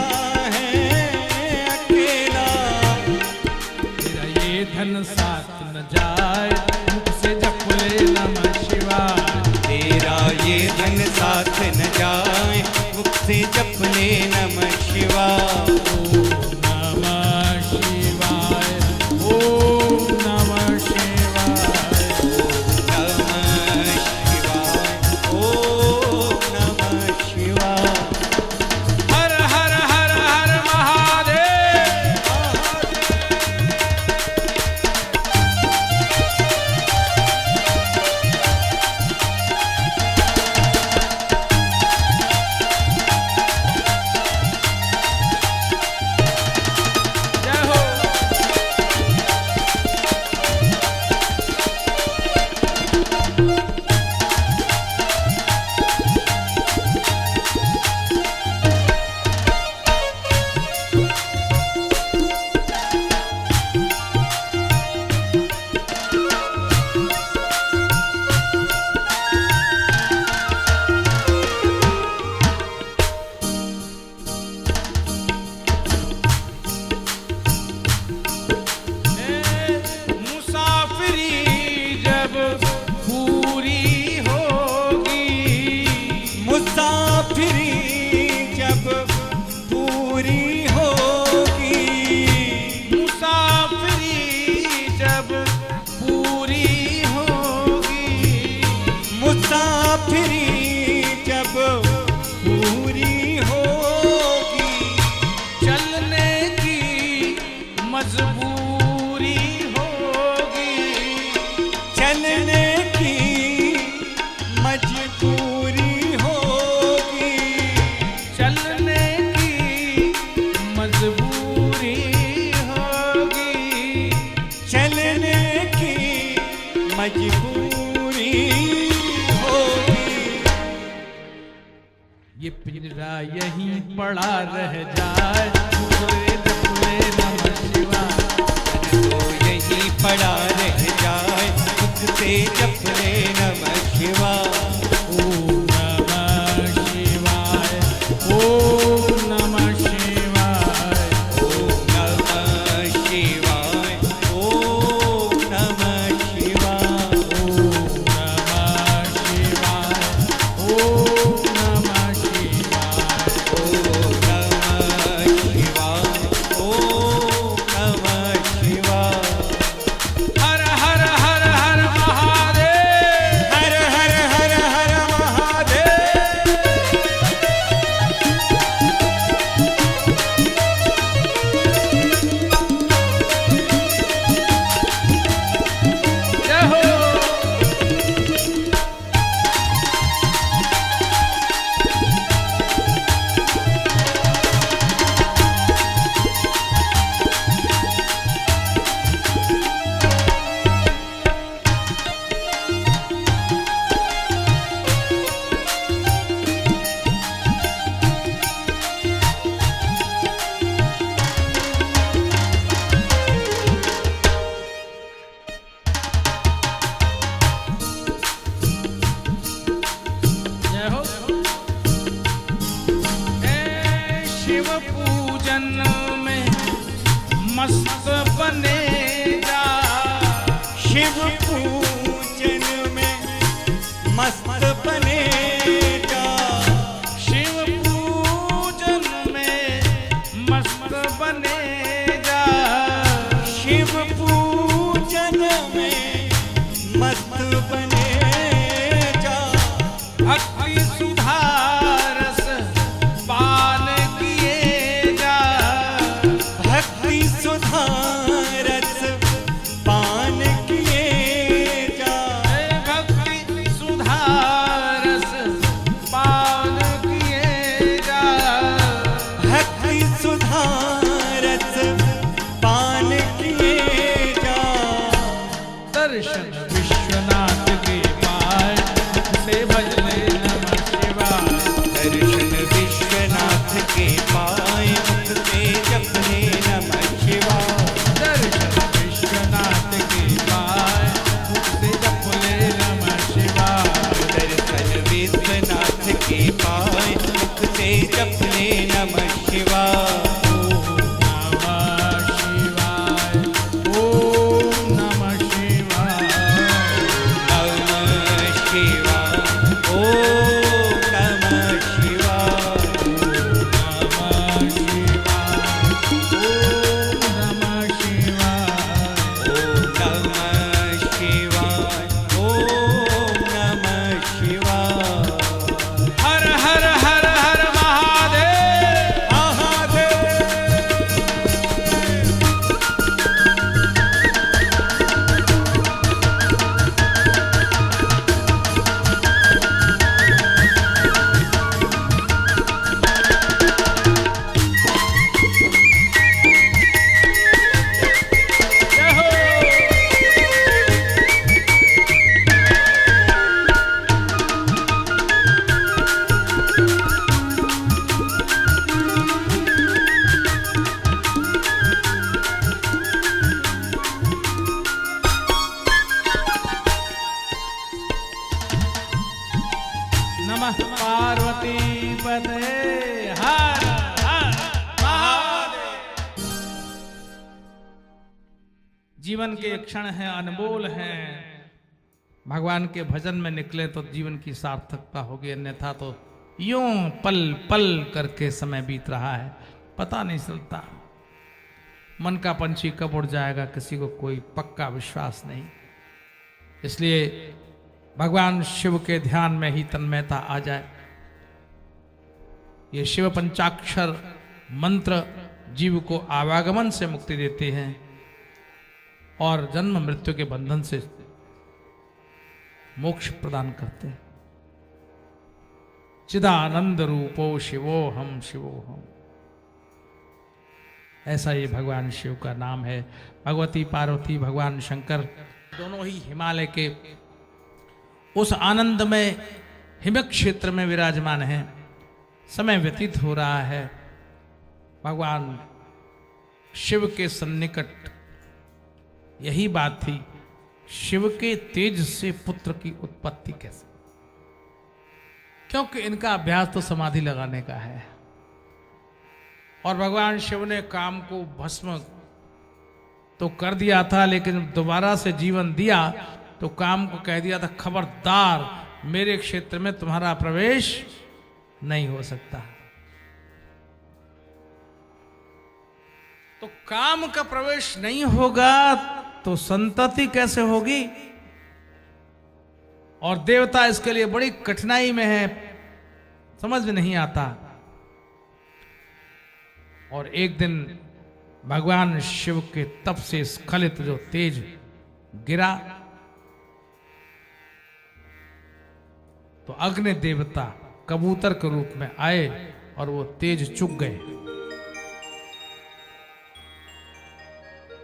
है अकेला। तेरा ये धन साथ न जाए, मुख से जप ले नमः शिवाय। तेरा ये धन साथ न जाए, मुख से जप ले नमः शिवाय। ओम नमः शिवाय, ओम नमः शिवाय। नमः शिवाय, ओम नमः शिवाय। हर हर हर हर महादेव। जय हो। मुसाफिरी जब पूरी होगी, मुसाफिरी जब पूरी होगी। मुसाफिरी जब पूरी होगी, मुसाफिरी जब पूरी होगी। चलने की मजबूरी होगी। चलने की मजबूरी होगी। चलने की मजबूरी होगी। चलने की मजबूरी होगी। ये पिंजरा यहीं पड़ा रह जाए, मुझे जप ले नमः शिवाय। तो यही पड़ा रह जाए, मुख से जप ले नमः शिवाय। ओम नमः शिवाय, ओम नमः शिवाय। ओम नमः शिवाय, ओम नमः शिवाय। ओम नमः शिवाय, ओम नमः शिवाय। ओम नमः शिवाय, मस्त बने जा। शिव पूजन में मस्त बने जा। शिव पूजन में मस्त बने जा। शिव पूजन में मस्त बने जा। भक्ति सुधारस पान किए जा। भक्ति सुधारस पान किए जा। भक्ति सुधारस पान किए जा। भक्ति सुधारस पान किए जा। दर्शन विश्वनाथ के पाए से भजले नमः शिवाय। दर्शन विश्वनाथ के पाए मुख से जपने नमः शिवाय। दर्शन विश्वनाथ के पाए मुख से जपले नमः शिवाय। दर्शन विश्वनाथ के पाए मुख से जपने नमः शिवाय। ओम नमः शिवाय। नमः शिवाय। ओम नमः शिवाय। नमः शिवाय। ओम नमः शिवाय। ओम नमः शिवाय। हर हर हर हर महादेव। महादेव। जय हो। नमः पार्वती पते हर हर महादेव। जीवन के क्षण हैं, अनमोल हैं। भगवान के भजन में निकले तो जीवन की सार्थकता होगी, अन्यथा तो यूं पल पल करके समय बीत रहा है, पता नहीं चलता। मन का पंछी कब उड़ जाएगा किसी को कोई पक्का विश्वास नहीं। इसलिए भगवान शिव के ध्यान में ही तन्मयता आ जाए। ये शिव पंचाक्षर मंत्र जीव को आवागमन से मुक्ति देते हैं और जन्म मृत्यु के बंधन से मोक्ष प्रदान करते हैं। चिदानंद रूपो शिवो हम शिवो हम, ऐसा ये भगवान शिव का नाम है। भगवती पार्वती, भगवान शंकर दोनों ही हिमालय के उस आनंद में हिमक क्षेत्र में विराजमान हैं। समय व्यतीत हो रहा है। भगवान शिव के सन्निकट यही बात थी, शिव के तेज से पुत्र की उत्पत्ति कैसे, क्योंकि इनका अभ्यास तो समाधि लगाने का है। और भगवान शिव ने काम को भस्म तो कर दिया था, लेकिन दोबारा से जीवन दिया तो काम को कह दिया था, खबरदार मेरे क्षेत्र में तुम्हारा प्रवेश नहीं हो सकता। तो काम का प्रवेश नहीं होगा तो संतति कैसे होगी? और देवता इसके लिए बड़ी कठिनाई में है, समझ में नहीं आता। और एक दिन भगवान शिव के तप से स्खलित जो तेज गिरा तो अग्नि देवता कबूतर के रूप में आए और वो तेज चुक गए।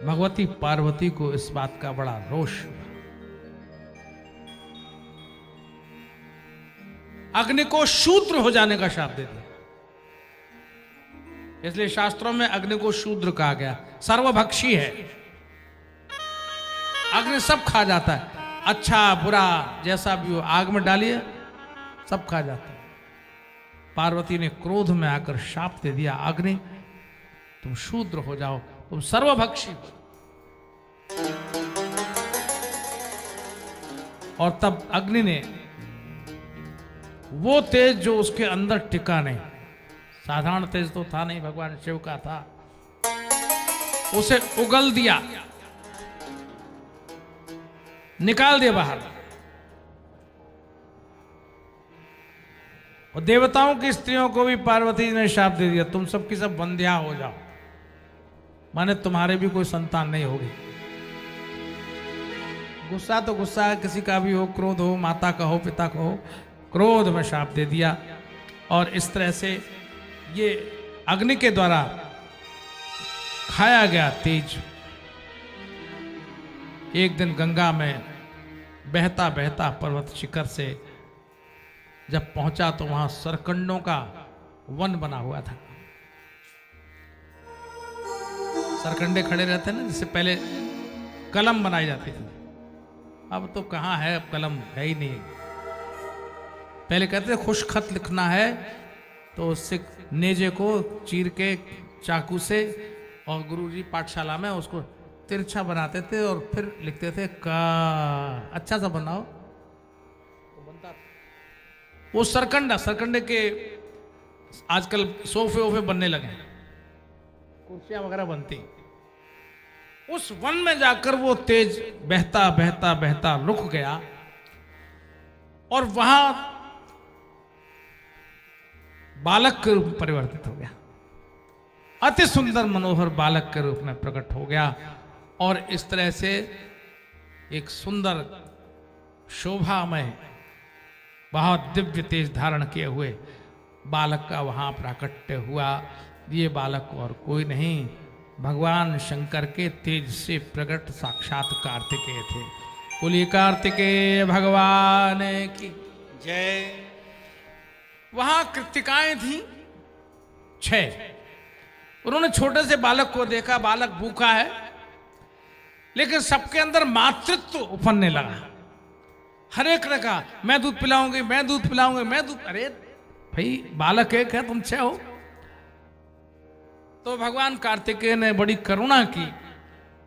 भगवती पार्वती को इस बात का बड़ा रोष हुआ। अग्नि को शूद्र हो जाने का शाप दे दिया। इसलिए शास्त्रों में अग्नि को शूद्र कहा गया, सर्वभक्षी है। अग्नि सब खा जाता है, अच्छा बुरा जैसा भी हो, आग में डालिए सब खा जाता है। पार्वती ने क्रोध में आकर शाप दे दिया, अग्नि तुम शूद्र हो जाओ, तुम सर्वभक्षी हो। और तब अग्नि ने वो तेज जो उसके अंदर टिका नहीं, साधारण तेज तो था नहीं, भगवान शिव का था, उसे उगल दिया, निकाल दिया बाहर। और देवताओं की स्त्रियों को भी पार्वती ने शाप दे दिया, तुम सबकी सब बंध्या हो जाओ, माने तुम्हारे भी कोई संतान नहीं होगी। गुस्सा तो गुस्सा है, किसी का भी हो, क्रोध हो, माता का हो, पिता का हो, क्रोध में शाप दे दिया। और इस तरह से ये अग्नि के द्वारा खाया गया तेज एक दिन गंगा में बहता बहता पर्वत शिखर से जब पहुंचा तो वहां सरकंडों का वन बना हुआ था। सरकंडे खड़े रहते ना, जिससे पहले कलम बनाई जाती थी, अब तो कहां है, अब कलम है ही नहीं। पहले कहते थे खुश खत लिखना है तो उससे नेजे को चीर के चाकू से, और गुरुजी पाठशाला में उसको तिरछा बनाते थे और फिर लिखते थे का, अच्छा सा बनाओ तो बनता था। वो सरकंडे के आजकल सोफे वोफे बनने लगे, कुर्सियां वगैरह बनती। उस वन में जाकर वो तेज बहता बहता बहता रुक गया और वहां बालक के रूप में परिवर्तित हो गया, अति सुंदर मनोहर बालक के रूप में प्रकट हो गया। और इस तरह से एक सुंदर शोभामय बहुत दिव्य तेज धारण किए हुए बालक का वहां प्राकट्य हुआ। ये बालक और कोई नहीं, भगवान शंकर के तेज से प्रकट साक्षात कार्तिकेय थे। बोलिए कार्तिकेय भगवान की जय। वहां कृतिकाएं थी 6। उन्होंने छोटे से बालक को देखा, बालक भूखा है, लेकिन सबके अंदर मातृत्व उफनने लगा। हर एक ने कहा मैं दूध पिलाऊंगी, मैं दूध पिलाऊंगी, मैं दूध। अरे भाई बालक एक है, तुम 6 हो। तो भगवान कार्तिकेय ने बड़ी करुणा की,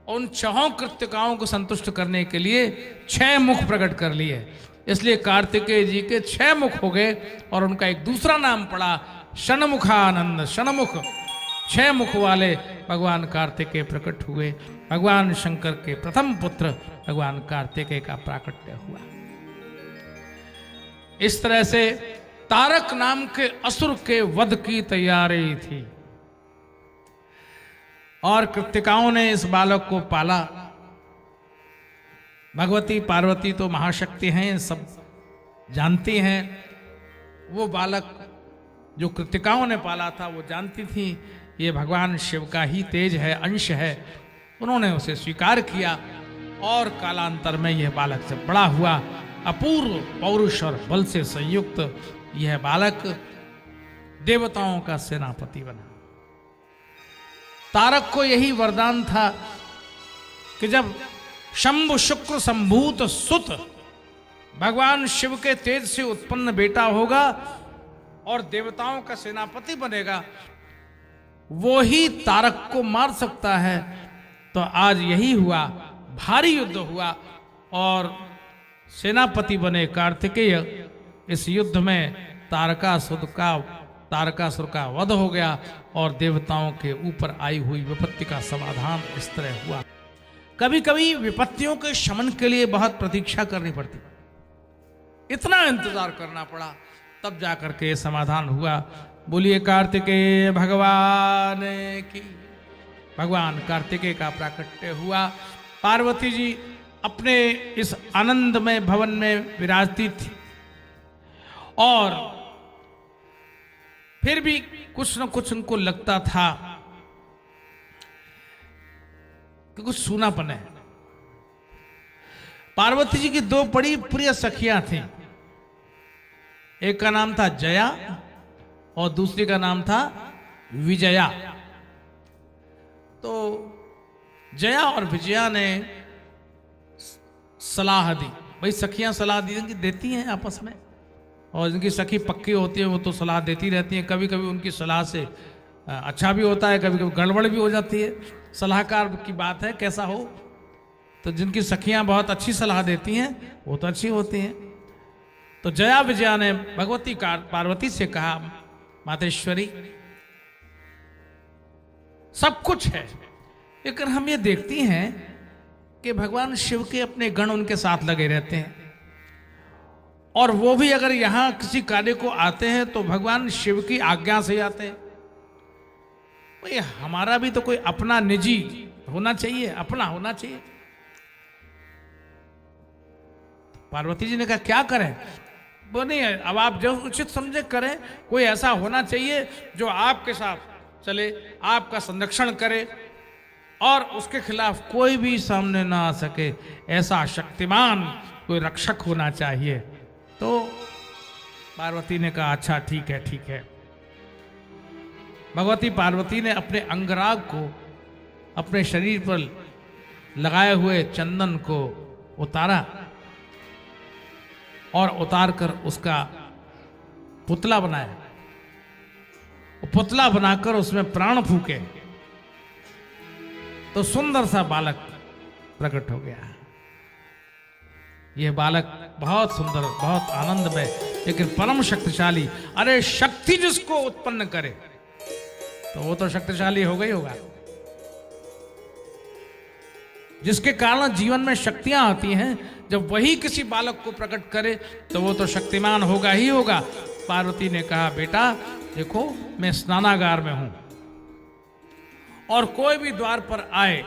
उन 6 कृतिकाओं को संतुष्ट करने के लिए 6 मुख प्रकट कर लिए। इसलिए कार्तिकेय जी के 6 मुख हो गए और उनका एक दूसरा नाम पड़ा षण्मुखानंद। षण्मुख, 6 मुख वाले भगवान कार्तिकेय प्रकट हुए। भगवान शंकर के प्रथम पुत्र भगवान कार्तिकेय का प्राकट्य हुआ। इस तरह से तारक नाम के असुर के वध की तैयारी थी और कृतिकाओं ने इस बालक को पाला। भगवती पार्वती तो महाशक्ति हैं, सब जानती हैं। वो बालक जो कृतिकाओं ने पाला था वो जानती थी ये भगवान शिव का ही तेज है, अंश है। उन्होंने उसे स्वीकार किया और कालांतर में यह बालक से बड़ा हुआ। अपूर्व पौरुष और बल से संयुक्त यह बालक देवताओं का सेनापति बना। तारक को यही वरदान था कि जब शंभु शुक्र संभूत सुत भगवान शिव के तेज से उत्पन्न बेटा होगा और देवताओं का सेनापति बनेगा, वो ही तारक को मार सकता है। तो आज यही हुआ, भारी युद्ध हुआ और सेनापति बने कार्तिकेय। इस युद्ध में तारकासुर का वध हो गया और देवताओं के ऊपर आई हुई विपत्ति का समाधान इस तरह हुआ। कभी कभी विपत्तियों के शमन के लिए बहुत प्रतीक्षा करनी पड़ती, इतना इंतजार करना पड़ा, तब जाकर के समाधान हुआ। बोलिए कार्तिकेय भगवान की। भगवान कार्तिकेय का प्राकट्य हुआ। पार्वती जी अपने इस आनंदमय भवन में विराजती थी और फिर भी कुछ न कुछ उनको लगता था कि कुछ सूनापन है। पार्वती जी की 2 बड़ी प्रिय सखियां थीं, एक का नाम था जया और दूसरी का नाम था विजया। तो जया और विजया ने सलाह दी, भाई सखियां सलाह देती हैं आपस में, और जिनकी सखी पक्की होती है वो तो सलाह देती रहती हैं। कभी कभी उनकी सलाह से अच्छा भी होता है, कभी कभी गड़बड़ भी हो जाती है। सलाहकार की बात है, कैसा हो। तो जिनकी सखियां बहुत अच्छी सलाह देती हैं वो तो अच्छी होती हैं। तो जया विजया ने भगवती पार्वती से कहा, मातेश्वरी सब कुछ है, लेकिन हम ये देखती हैं कि भगवान शिव के अपने गण उनके साथ लगे रहते हैं, और वो भी अगर यहां किसी कार्य को आते हैं तो भगवान शिव की आज्ञा से आते हैं। भाई हमारा भी तो कोई अपना निजी होना चाहिए, अपना होना चाहिए। पार्वती जी ने कहा क्या करें, वो नहीं है, अब आप जो उचित समझे करें। कोई ऐसा होना चाहिए जो आपके साथ चले, आपका संरक्षण करे और उसके खिलाफ कोई भी सामने ना आ सके, ऐसा शक्तिमान कोई रक्षक होना चाहिए। तो पार्वती ने कहा अच्छा ठीक है ठीक है। भगवती पार्वती ने अपने अंगराग को अपने शरीर पर लगाए हुए चंदन को उतारा और उतार कर उसका पुतला बनाया। पुतला बनाकर उसमें प्राण फूके तो सुंदर सा बालक प्रकट हो गया। यह बालक बहुत सुंदर, बहुत आनंदमय, लेकिन परम शक्तिशाली। अरे शक्ति जिसको उत्पन्न करे तो वो तो शक्तिशाली होगा ही होगा। जिसके कारण जीवन में शक्तियां आती हैं, जब वही किसी बालक को प्रकट करे तो वो तो शक्तिमान होगा ही होगा। पार्वती ने कहा बेटा देखो मैं स्नानागार में हूं, और कोई भी द्वार पर आए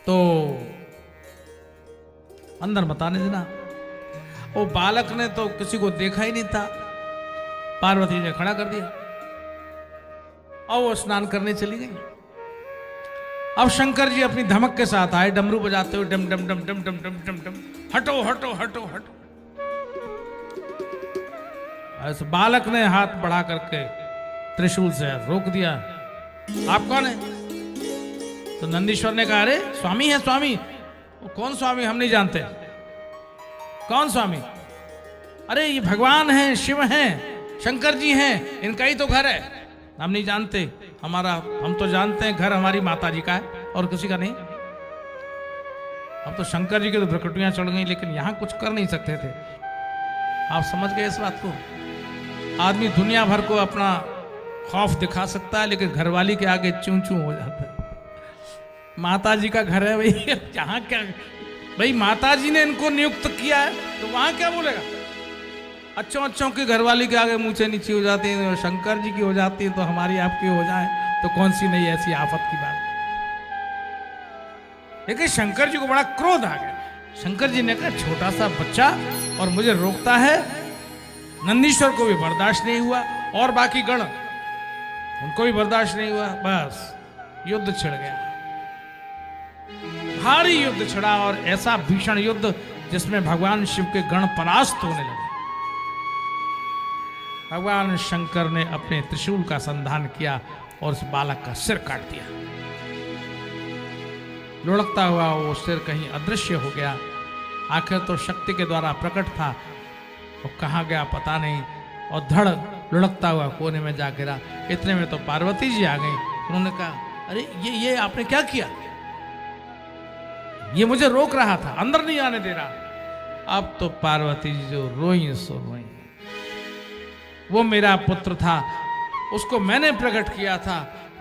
तो अंदर बताने देना। वो बालक ने तो किसी को देखा ही नहीं था, पार्वती ने खड़ा कर दिया और वो स्नान करने चली गई। अब शंकर जी अपनी धमक के साथ आए, डमरू बजाते हुए, डम डम डम डम डम डम डम डम, हटो हटो हटो हटो। ऐसे बालक ने हाथ बढ़ा करके त्रिशूल से रोक दिया। आप कौन है? तो नंदीश्वर ने कहा अरे स्वामी है स्वामी। वो कौन स्वामी? हम नहीं जानते। कौन स्वामी? अरे ये भगवान हैं, शिव हैं, शंकर जी हैं, इनका ही तो घर है। हम नहीं जानते, हम तो जानते हैं घर हमारी माता जी का है और किसी का नहीं। अब तो शंकर जी की तो भ्रकुटियां चढ़ गई, लेकिन यहां कुछ कर नहीं सकते थे। आप समझ गए इस बात को? आदमी दुनिया भर को अपना खौफ दिखा सकता है, लेकिन घरवाली के आगे चूं चूं हो जाता है। माता जी का घर है भाई, यहाँ क्या भाई, माता जी ने इनको नियुक्त किया है तो वहां क्या बोलेगा? अच्छों की घरवाली के आगे मुँह नीचे हो जाती है, शंकर जी की हो जाती है तो हमारी आपकी हो जाए तो कौन सी नहीं ऐसी आफत की बात। लेकिन शंकर जी को बड़ा क्रोध आ गया। शंकर जी ने कहा छोटा सा बच्चा और मुझे रोकता है। नंदीश्वर को भी बर्दाश्त नहीं हुआ और बाकी गण उनको भी बर्दाश्त नहीं हुआ। बस युद्ध छिड़ गया, भारी युद्ध छिड़ा, और ऐसा भीषण युद्ध जिसमें भगवान शिव के गण परास्त होने लगे। भगवान शंकर ने अपने त्रिशूल का संधान किया और उस बालक का सिर काट दिया। लुढ़कता हुआ वो सिर कहीं अदृश्य हो गया। आखिर तो शक्ति के द्वारा प्रकट था, वो कहाँ गया पता नहीं, और धड़ लुढ़कता हुआ कोने में जा गिरा। इतने में तो पार्वती जी आ गई। उन्होंने कहा अरे ये आपने क्या किया? ये मुझे रोक रहा था, अंदर नहीं आने दे रहा। अब तो पार्वती जी जो रोई सो रोई। वो मेरा पुत्र था, उसको मैंने प्रकट किया था,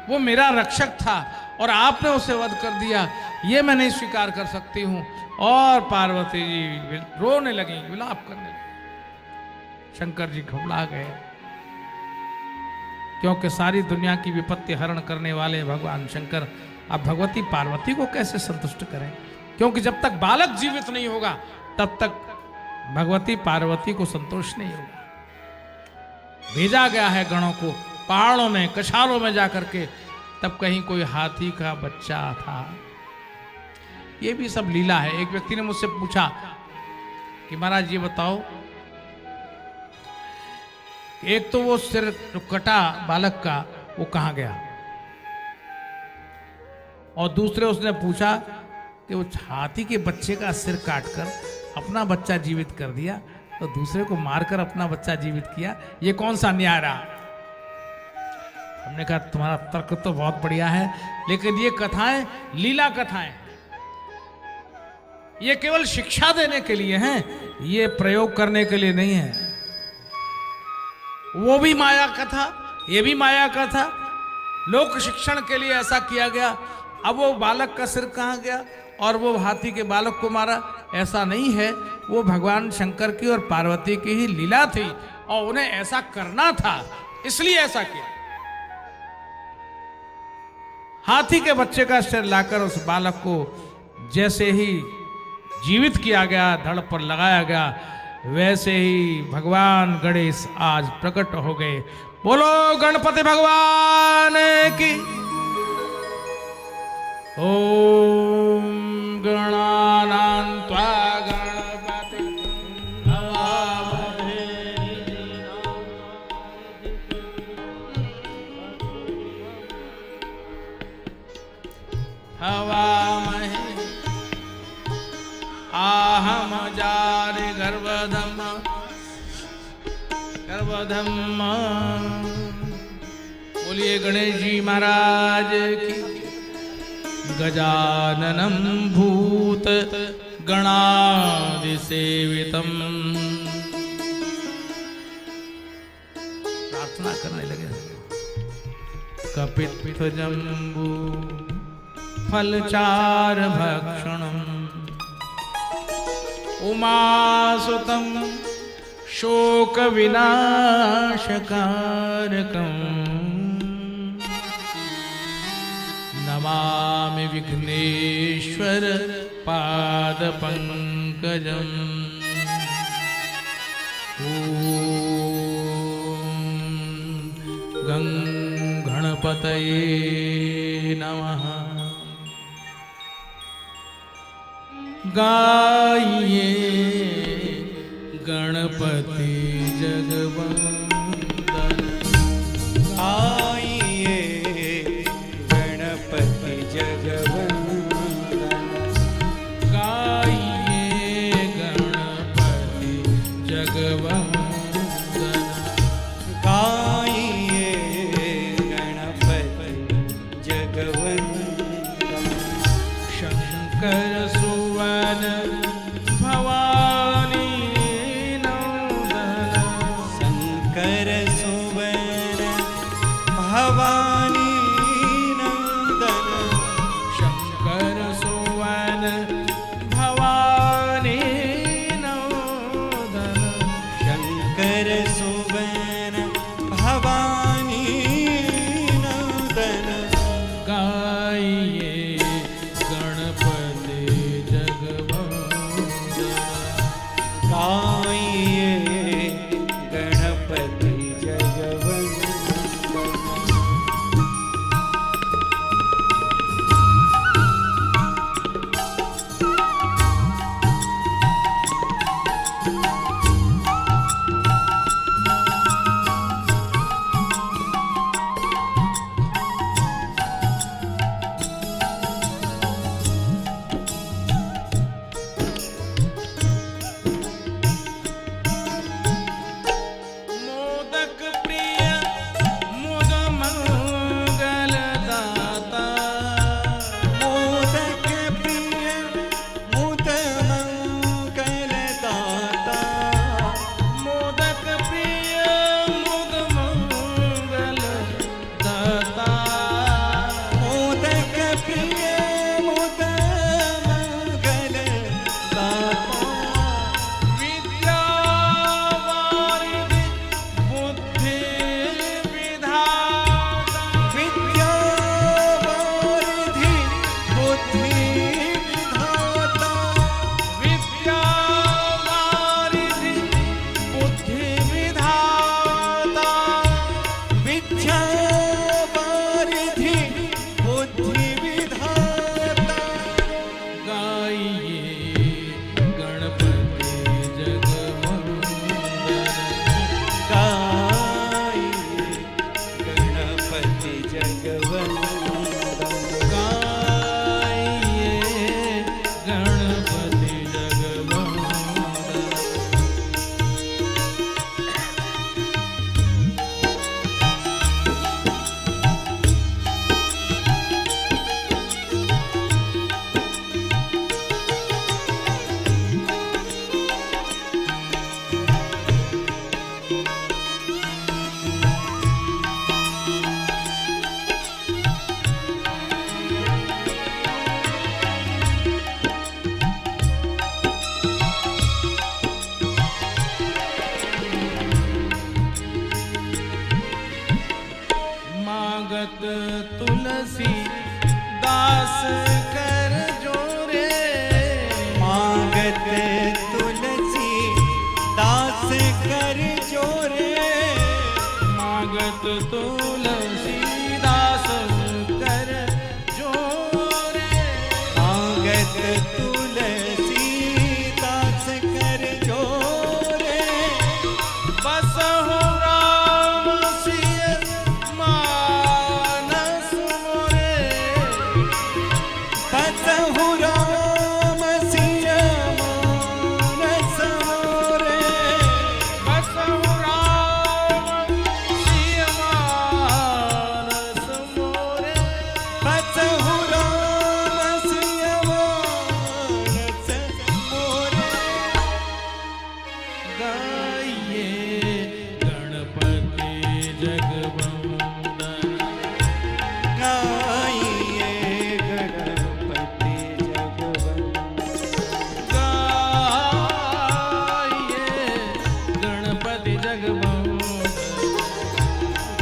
वो मेरा रक्षक था और आपने उसे वध कर दिया, ये मैं नहीं स्वीकार कर सकती हूं। और पार्वती जी रोने लगी, विलाप करने लगी। शंकर जी घबरा गए, क्योंकि सारी दुनिया की विपत्ति हरण करने वाले भगवान शंकर अब भगवती पार्वती को कैसे संतुष्ट करें? क्योंकि जब तक बालक जीवित नहीं होगा तब तक भगवती पार्वती को संतोष नहीं होगा। भेजा गया है गणों को पहाड़ों में, कछारों में जाकर के, तब कहीं कोई हाथी का बच्चा था। ये भी सब लीला है। एक व्यक्ति ने मुझसे पूछा कि महाराज ये बताओ, एक तो वो सिर कटा बालक का वो कहां गया, और दूसरे उसने पूछा कि वो हाथी के बच्चे का सिर काटकर अपना बच्चा जीवित कर दिया तो दूसरे को मारकर अपना बच्चा जीवित किया, ये कौन सा न्याय रहा? हमने कहा तुम्हारा तर्क तो बहुत बढ़िया है, लेकिन ये कथाएं लीला कथाएं, ये केवल शिक्षा देने के लिए हैं, ये प्रयोग करने के लिए नहीं है। वो भी माया कथा, ये भी माया कथा, लोक शिक्षण के लिए ऐसा किया गया। अब वो बालक का सिर कहाँ गया और वो हाथी के बालक को मारा, ऐसा नहीं है। वो भगवान शंकर की और पार्वती की ही लीला थी और उन्हें ऐसा करना था, इसलिए ऐसा किया। हाथी के बच्चे का सिर लाकर उस बालक को जैसे ही जीवित किया गया, धड़ पर लगाया गया, वैसे ही भगवान गणेश आज प्रकट हो गए। बोलो गणपति भगवान की। ओम गणानां त्वा गणपति हवामहे हवामहे आहम जारे गर्भधम गर्भधम। बोलिए गणेश जी महाराज की। गजाननं भूत गणादि सेवितम। प्रार्थना करने लगे। कपित्थ जम्बू फलचार भक्षणम उमासुतम शोक विनाशकारकम नमामि विघ्नेश्वर पाद पंकजम। ओम गणपतये नमः। गाइए गणपति जगवंदन। आइए गणपति जगवंदन। गाइए गणपति जगवंदन। गाइए गणपति जगवंदन। शंकर सुवन भवानी नंदन। शंकर सुवन भवानी नंदन। शंकर सुवन भवानी नंदन। शंकर सुवन भवानी नंदन। गाइए गणपति जगवंदन। गाइए गणपति जगवंदन। दास कर जोरे, मांगत तुलसी दास कर जोरे, मांगत तुलसी दास कर जोरे, मांगत तुलसी दास कर जोरे, बसहु राम सिय मानस मोरे, बसहु राम सिय मानस मोरे, बसहु राम सिय मानस मोरे, बसहु राम सिय मानस मोरे, गाइए गणपति जगवंदन, गाइए गणपति जगवंदन, गाइए गणपति जगवंदन,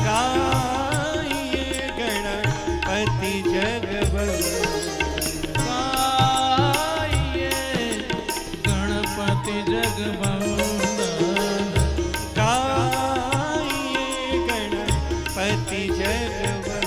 गाइए गणपति जगवंदन, गाइए गणपति जगवंदन, गाइए गणपति जगवंदन।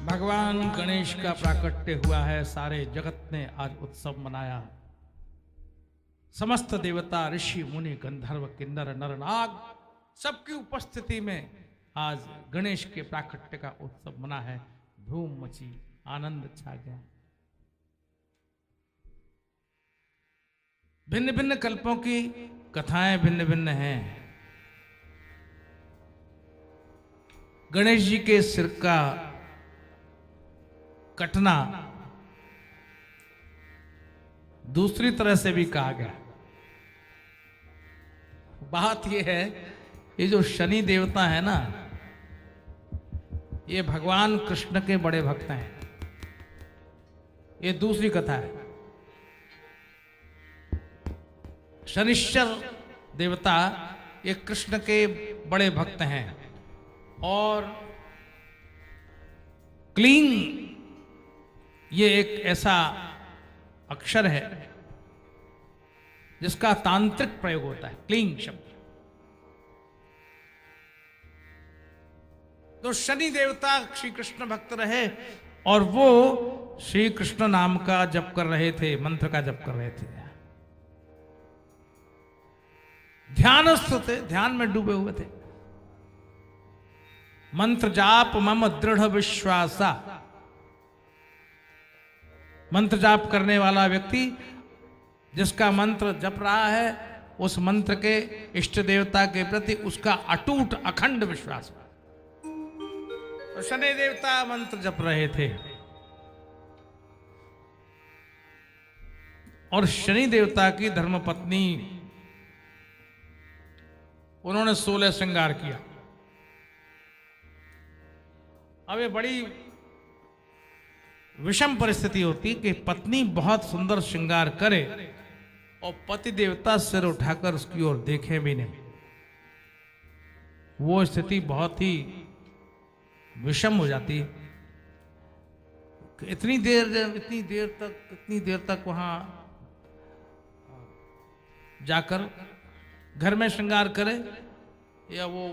भगवान गणेश का प्राकट्य हुआ है। सारे जगत ने आज उत्सव मनाया। समस्त देवता, ऋषि, मुनि, गंधर्व, किन्नर, नर, नाग सबकी उपस्थिति में आज गणेश के प्राकट्य का उत्सव मना है। धूम मची, आनंद छा गया। भिन्न भिन्न कल्पों की कथाएं भिन्न भिन्न हैं। गणेश जी के सिर का कटना दूसरी तरह से भी कहा गया। बात यह है, ये जो शनि देवता है ना, ये भगवान कृष्ण के बड़े भक्त हैं। ये दूसरी कथा है। शनिश्चर देवता ये कृष्ण के बड़े भक्त हैं। और क्लीं ये एक ऐसा अक्षर है जिसका तांत्रिक प्रयोग होता है, क्लीं शब्द। तो शनि देवता श्री कृष्ण भक्त रहे और वो श्री कृष्ण नाम का जप कर रहे थे, मंत्र का जप कर रहे थे। ध्यानस्थ थे, ध्यान में डूबे हुए थे। मंत्र जाप मम दृढ़ विश्वासा। मंत्र जाप करने वाला व्यक्ति जिसका मंत्र जप रहा है, उस मंत्र के इष्ट देवता के प्रति उसका अटूट अखंड विश्वास। तो शनि देवता मंत्र जप रहे थे और शनि देवता की धर्मपत्नी, उन्होंने 16 श्रृंगार किया। अब ये बड़ी विषम परिस्थिति होती कि पत्नी बहुत सुंदर श्रृंगार करे और पति देवता सिर उठाकर उसकी ओर देखे भी नहीं। वो स्थिति बहुत ही विषम हो जाती है। इतनी देर तक वहां जाकर घर में श्रृंगार करे या वो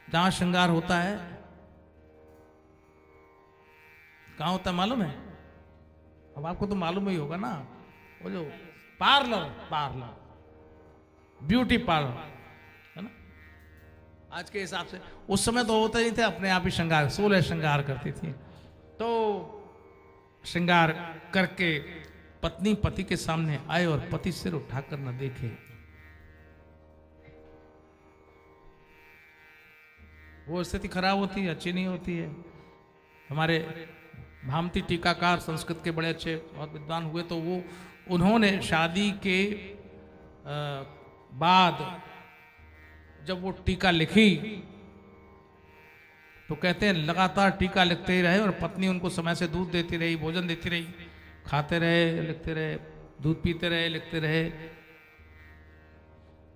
जहां श्रृंगार होता है, कहाँ होता है मालूम है? अब आपको तो मालूम ही होगा ना, वो जो पार्लर ब्यूटी पार्लर है ना। आज के हिसाब से उस समय तो होता ही थे, अपने आप ही श्रृंगार 16 श्रृंगार करती थी। तो श्रृंगार करके पत्नी पति के सामने आए और पति सिर उठाकर न देखे। वो स्थिति खराब होती है, अच्छी नहीं होती है। हमारे भामती टीकाकार संस्कृत के बड़े अच्छे बहुत विद्वान हुए, तो वो उन्होंने शादी के बाद जब वो टीका लिखी तो कहते हैं लगातार टीका लिखते ही रहे और पत्नी उनको समय से दूध देती रही, भोजन देती रही, खाते रहे, लिखते रहे, दूध पीते रहे, लिखते रहे।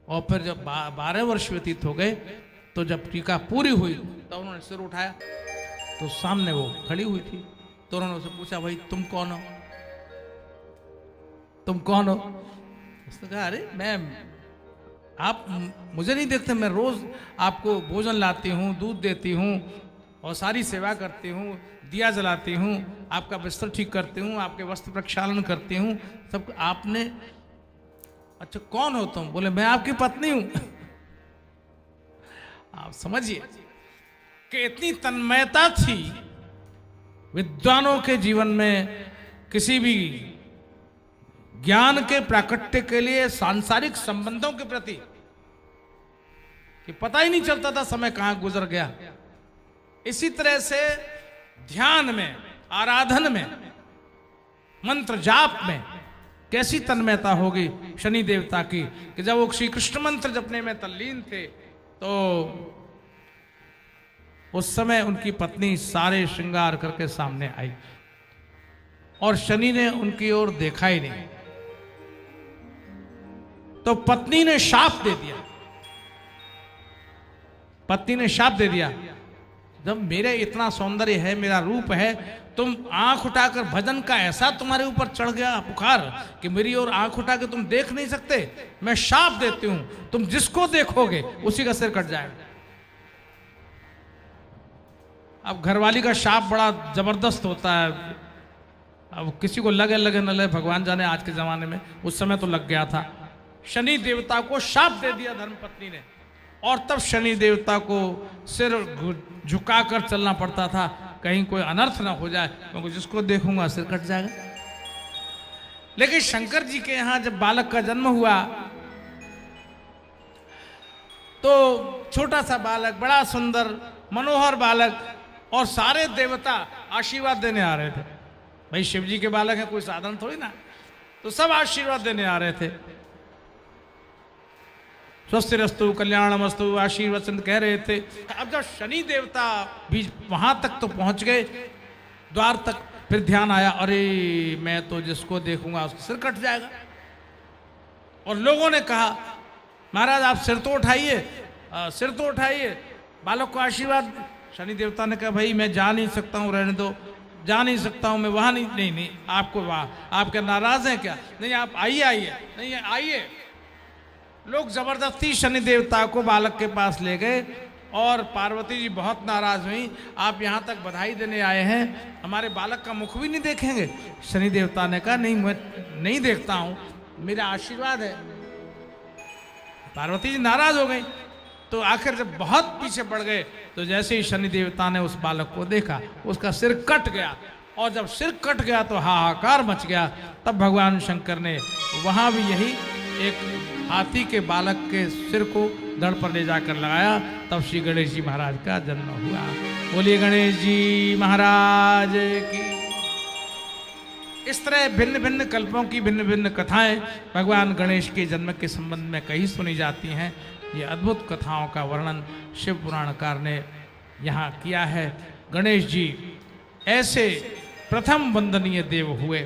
और फिर जब 12 वर्ष व्यतीत हो गए तो जब टीका पूरी हुई तो उन्होंने सिर उठाया तो सामने वो खड़ी हुई थी। तो उन्होंने उससे पूछा, भाई तुम कौन हो, तुम कौन हो? उसने कहा, अरे मैं, आप मुझे नहीं देखते, मैं रोज आपको भोजन लाती हूँ, दूध देती हूँ और सारी सेवा करती हूँ, दिया जलाती हूँ, आपका बिस्तर ठीक करती हूँ, आपके वस्त्र प्रक्षालन करती हूँ, सब आपने। अच्छा कौन हो तुम? बोले मैं आपकी पत्नी हूँ। आप समझिए कि इतनी तन्मयता थी विद्वानों के जीवन में किसी भी ज्ञान के प्राकट्य के लिए, सांसारिक संबंधों के प्रति, कि पता ही नहीं चलता था समय कहां गुजर गया। इसी तरह से ध्यान में, आराधन में, मंत्र जाप में कैसी तन्मयता होगी शनि देवता की, कि जब वो श्री कृष्ण मंत्र जपने में तल्लीन थे तो उस समय उनकी पत्नी सारे श्रृंगार करके सामने आई और शनि ने उनकी ओर देखा ही नहीं। तो पत्नी ने शाप दे दिया, पत्नी ने शाप दे दिया, जब मेरे इतना सौंदर्य है, मेरा रूप है, तुम आंख उठाकर, भजन का ऐसा तुम्हारे ऊपर चढ़ गया बुखार कि मेरी ओर आंख उठा के तुम देख नहीं सकते, मैं शाप देती हूं, तुम जिसको देखोगे उसी का सिर कट जाएगा। अब घरवाली का शाप बड़ा जबरदस्त होता है। अब किसी को लगे लगे न लगे, भगवान जाने आज के जमाने में, उस समय तो लग गया था। शनि देवता को शाप दे दिया धर्मपत्नी ने, और तब शनि देवता को सिर झुकाकर चलना पड़ता था, कहीं कोई अनर्थ ना हो जाए, क्योंकि जिसको देखूंगा सिर कट जाएगा। लेकिन शंकर जी के यहां जब बालक का जन्म हुआ तो छोटा सा बालक, बड़ा सुंदर मनोहर बालक, और सारे देवता आशीर्वाद देने आ रहे थे। भाई शिव जी के बालक है, कोई साधन थोड़ी ना, तो सब आशीर्वाद देने आ रहे थे। स्वस्तिरस्तु कल्याणमस्तु आशीर्वचन कह रहे थे। अब जब शनि देवता भी वहां तक तो पहुंच गए, द्वार तक, फिर ध्यान आया, अरे मैं तो जिसको देखूंगा उसका सिर कट जाएगा। और लोगों ने कहा, महाराज आप सिर तो उठाइए, सिर तो उठाइए, बालक को आशीर्वाद। शनि देवता ने कहा, भाई मैं जा नहीं सकता हूँ, रहने दो, जा नहीं सकता हूँ मैं वहां नहीं, नहीं नहीं आपको वहां, आप क्या नाराज हैं क्या? नहीं आप आइए, आइए, नहीं आइए। लोग जबरदस्ती शनि देवता को बालक के पास ले गए और पार्वती जी बहुत नाराज हुई, आप यहाँ तक बधाई देने आए हैं, हमारे बालक का मुख भी नहीं देखेंगे? शनि देवता ने कहा, नहीं मैं नहीं देखता हूँ, मेरा आशीर्वाद है। पार्वती जी नाराज हो गई। तो आखिर जब बहुत पीछे पड़ गए तो जैसे ही शनि देवता ने उस बालक को देखा, उसका सिर कट गया, और जब सिर कट गया तो हाहाकार मच गया। तब भगवान शंकर ने वहां भी यही एक हाथी के बालक के सिर को धड़ पर ले जाकर लगाया, तब श्री गणेश जी महाराज का जन्म हुआ। बोलिए गणेश जी महाराज की। इस तरह भिन्न भिन्न कल्पों की भिन्न भिन्न कथाएं भगवान गणेश के जन्म के संबंध में कहीं सुनी जाती हैं। ये अद्भुत कथाओं का वर्णन शिव पुराणकार ने यहाँ किया है। गणेश जी ऐसे प्रथम वंदनीय देव हुए।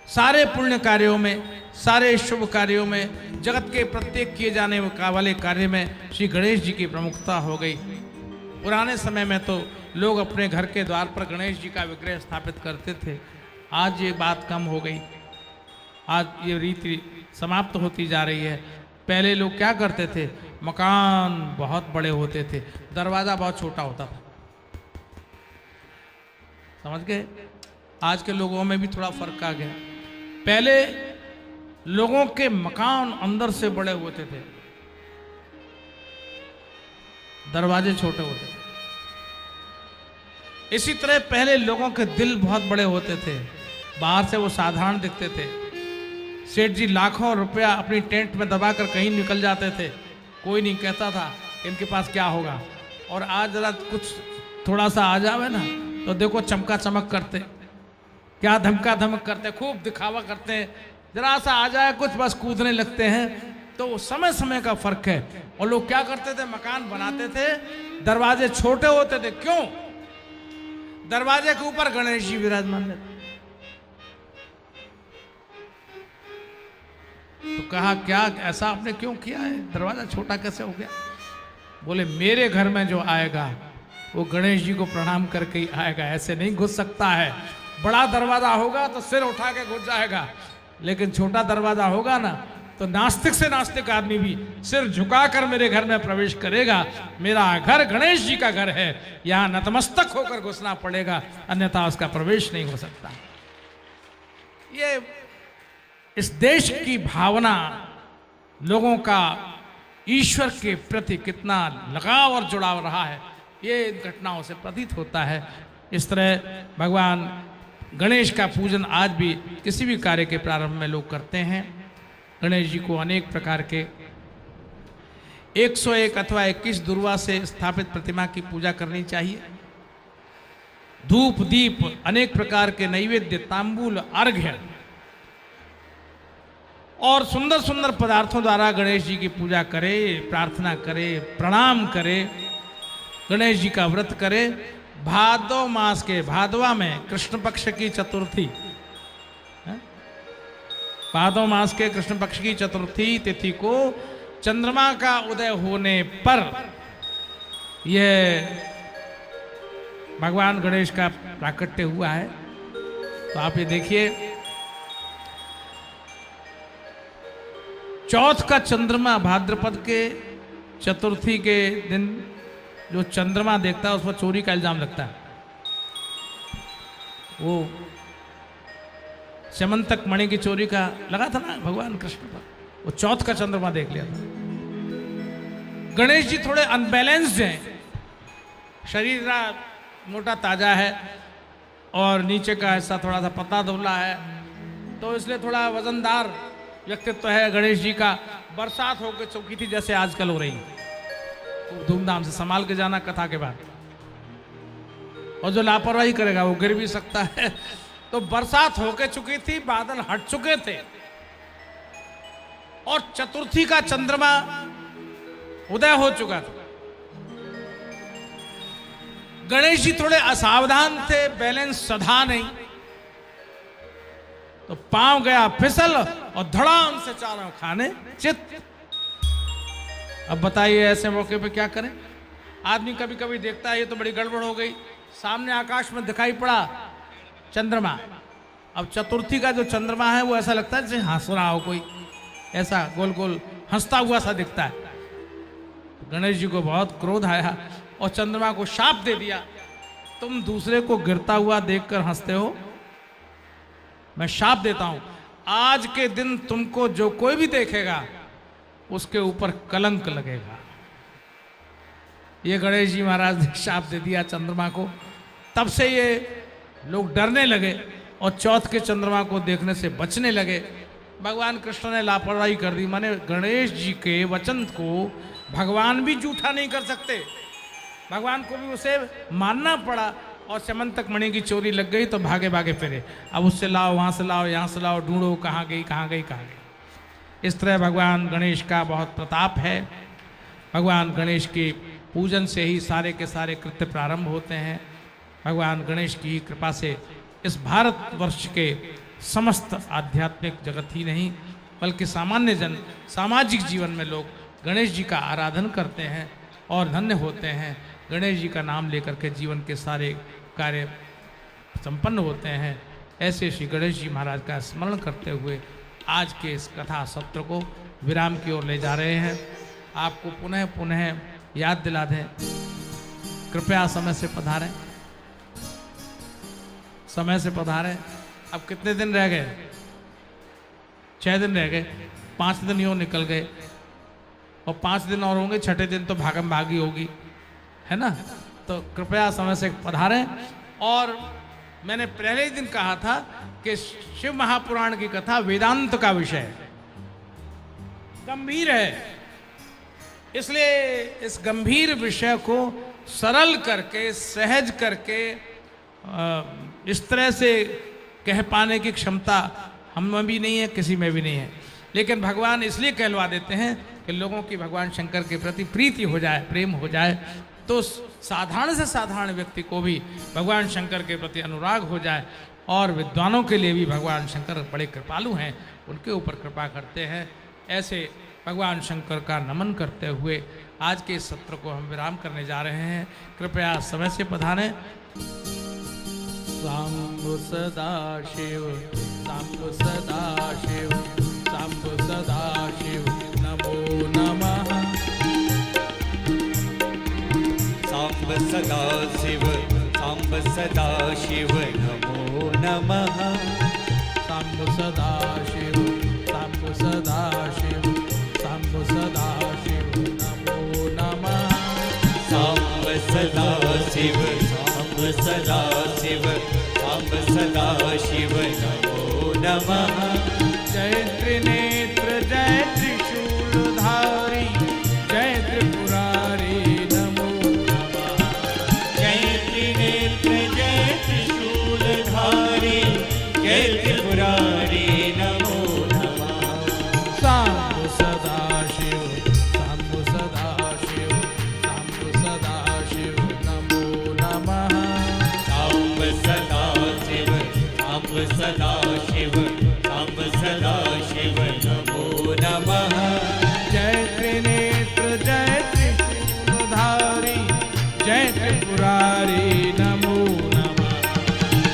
सारे पुण्य कार्यों में, सारे शुभ कार्यों में, जगत के प्रत्येक किए जाने वाले कार्य में श्री गणेश जी की प्रमुखता हो गई। पुराने समय में तो लोग अपने घर के द्वार पर गणेश जी का विग्रह स्थापित करते थे। आज ये बात कम हो गई, आज ये रीति समाप्त होती जा रही है। पहले लोग क्या करते थे, मकान बहुत बड़े होते थे, दरवाजा बहुत छोटा होता था, समझ गए? आज के लोगों में भी थोड़ा फर्क आ गया। पहले लोगों के मकान अंदर से बड़े होते थे, दरवाजे छोटे होते थे। इसी तरह पहले लोगों के दिल बहुत बड़े होते थे, बाहर से वो साधारण दिखते थे। सेठ जी लाखों रुपया अपनी टेंट में दबाकर कहीं निकल जाते थे, कोई नहीं कहता था इनके पास क्या होगा। और आज जरा कुछ थोड़ा सा आ जावे ना तो देखो चमका चमक करते, क्या धमका धमक करते, खूब दिखावा करते हैं। जरा सा आ जाए कुछ बस कूदने लगते हैं। तो समय समय का फर्क है। और लोग क्या करते थे, मकान बनाते थे, दरवाजे छोटे होते थे। क्यों? दरवाजे के ऊपर गणेश जी विराजमान रहते। तो कहा क्या ऐसा आपने क्यों किया है, दरवाजा छोटा कैसे हो गया? बोले मेरे घर में जो आएगा वो गणेश जी को प्रणाम करके ही आएगा, ऐसे नहीं घुस सकता है। बड़ा दरवाजा होगा तो सिर उठा के घुस जाएगा, लेकिन छोटा दरवाजा होगा ना तो नास्तिक से नास्तिक आदमी भी सिर झुकाकर मेरे घर में प्रवेश करेगा। मेरा घर गणेश जी का घर है, यहां नतमस्तक होकर घुसना पड़ेगा, अन्यथा उसका प्रवेश नहीं हो सकता। ये इस देश की भावना, लोगों का ईश्वर के प्रति कितना लगाव और जुड़ाव रहा है, ये इन घटनाओं से प्रतीत होता है। इस तरह भगवान गणेश का पूजन आज भी किसी भी कार्य के प्रारंभ में लोग करते हैं। गणेश जी को अनेक प्रकार के 101 अथवा 21 दुर्वा से स्थापित प्रतिमा की पूजा करनी चाहिए। धूप दीप अनेक प्रकार के नैवेद्य, तांबूल, अर्घ्य और सुंदर सुंदर पदार्थों द्वारा गणेश जी की पूजा करे, प्रार्थना करे, प्रणाम करे, गणेश जी का व्रत करे। भादो मास के भादवा में कृष्ण पक्ष की चतुर्थी, भादो मास के कृष्ण पक्ष की चतुर्थी तिथि को चंद्रमा का उदय होने पर यह भगवान गणेश का प्राकट्य हुआ है। तो आप ये देखिए, चौथ का चंद्रमा, भाद्रपद के चतुर्थी के दिन जो चंद्रमा देखता है उस पर चोरी का इल्जाम लगता है। वो समंतक मणि की चोरी का लगा था ना भगवान कृष्ण पर, वो चौथ का चंद्रमा देख लिया था। गणेश जी थोड़े अनबैलेंस्ड हैं, शरीर मोटा ताजा है और नीचे का हिस्सा थोड़ा सा पतला दुबला है, तो इसलिए थोड़ा वजनदार व्यक्तित्व है गणेश जी का। बरसात होकर चौकी थी जैसे आजकल हो रही, तो धूमधाम से संभाल के जाना कथा के बाद, और जो लापरवाही करेगा वो गिर भी सकता है। तो बरसात होके चुकी थी, बादल हट चुके थे और चतुर्थी का चंद्रमा उदय हो चुका था। गणेश जी थोड़े असावधान थे, बैलेंस सधा नहीं, तो पांव गया फिसल और धड़ाम से चारों खाने चित। अब बताइए ऐसे मौके पे क्या करें? आदमी कभी कभी देखता है ये तो बड़ी गड़बड़ हो गई, सामने आकाश में दिखाई पड़ा चंद्रमा। अब चतुर्थी का जो चंद्रमा है वो ऐसा लगता है जैसे हंस रहा हो कोई, ऐसा गोल गोल हंसता हुआ सा दिखता है। गणेश जी को बहुत क्रोध आया और चंद्रमा को शाप दे दिया, तुम दूसरे को गिरता हुआ देखकर हंसते हो, मैं शाप देता हूं, आज के दिन तुमको जो कोई भी देखेगा उसके ऊपर कलंक लगेगा। ये गणेश जी महाराज ने शाप दे दिया चंद्रमा को। तब से ये लोग डरने लगे और चौथ के चंद्रमा को देखने से बचने लगे। भगवान कृष्ण ने लापरवाही कर दी, माने गणेश जी के वचन को भगवान भी झूठा नहीं कर सकते, भगवान को भी उसे मानना पड़ा। और समंतक मणि की चोरी लग गई तो भागे भागे फिरे, अब उससे लाओ, वहां से लाओ, यहां से लाओ, ढूंढो कहाँ गई कहाँ गई कहाँ गई। इस तरह भगवान गणेश का बहुत प्रताप है। भगवान गणेश के पूजन से ही सारे के सारे कृत्य प्रारंभ होते हैं। भगवान गणेश की कृपा से इस भारतवर्ष के समस्त आध्यात्मिक जगत ही नहीं बल्कि सामान्य जन, सामाजिक जीवन में लोग गणेश जी का आराधन करते हैं और धन्य होते हैं। गणेश जी का नाम लेकर के जीवन के सारे कार्य संपन्न होते हैं। ऐसे श्री गणेश जी महाराज का स्मरण करते हुए आज के इस कथा सत्र को विराम की ओर ले जा रहे हैं। आपको पुनः पुनः याद दिला दें, कृपया समय से पधारें, समय से पधारें। अब कितने दिन रह गए? 6 दिन रह गए, 5 दिन यूँ निकल गए और 5 दिन और होंगे, छठे दिन तो भागम भागी होगी, है ना? तो कृपया समय से पधारें और मैंने पहले ही दिन कहा था कि शिव महापुराण की कथा वेदांत का विषय है, गंभीर है। इसलिए इस गंभीर विषय को सरल करके, सहज करके इस तरह से कह पाने की क्षमता हम में भी नहीं है, किसी में भी नहीं है। लेकिन भगवान इसलिए कहलवा देते हैं कि लोगों की भगवान शंकर के प्रति प्रीति हो जाए, प्रेम हो जाए, तो साधारण से साधारण व्यक्ति को भी भगवान शंकर के प्रति अनुराग हो जाए। और विद्वानों के लिए भी भगवान शंकर बड़े कृपालु हैं, उनके ऊपर कृपा करते हैं। ऐसे भगवान शंकर का नमन करते हुए आज के इस सत्र को हम विराम करने जा रहे हैं। कृपया समय से पधारें। सांब सदा शिव, सांब सदा शिव, सांब सदा शिव, नमो नमः। सांब सदा शिव, सांब सदा शिव, नमो नमः। सांब सदा शिव, सांब सदा शिव, सांब सदा शिव, नमो नमः। सांब सदा शिव, सांब सदा शिव, सांब सदा शिव, नमो नमः। जय त्रिनेत्र जय त्रिशूलधारी, जय त्रिपुरारी नमो नमः। जय त्रिनेत्र जय त्रिशूलधारी, जय त्रिपुरारी नमो नमः। सांब सदा शिव, सांब सदा शिव, सांब सदा शिव, नमो नमः। सांब सदा शिव, सांब सदा शिव, सांब सदा शिव, नमो नमः। जय त्रिनेत्र जय त्रिशूलधारी, जय त्रिपुरारी नमो नमः।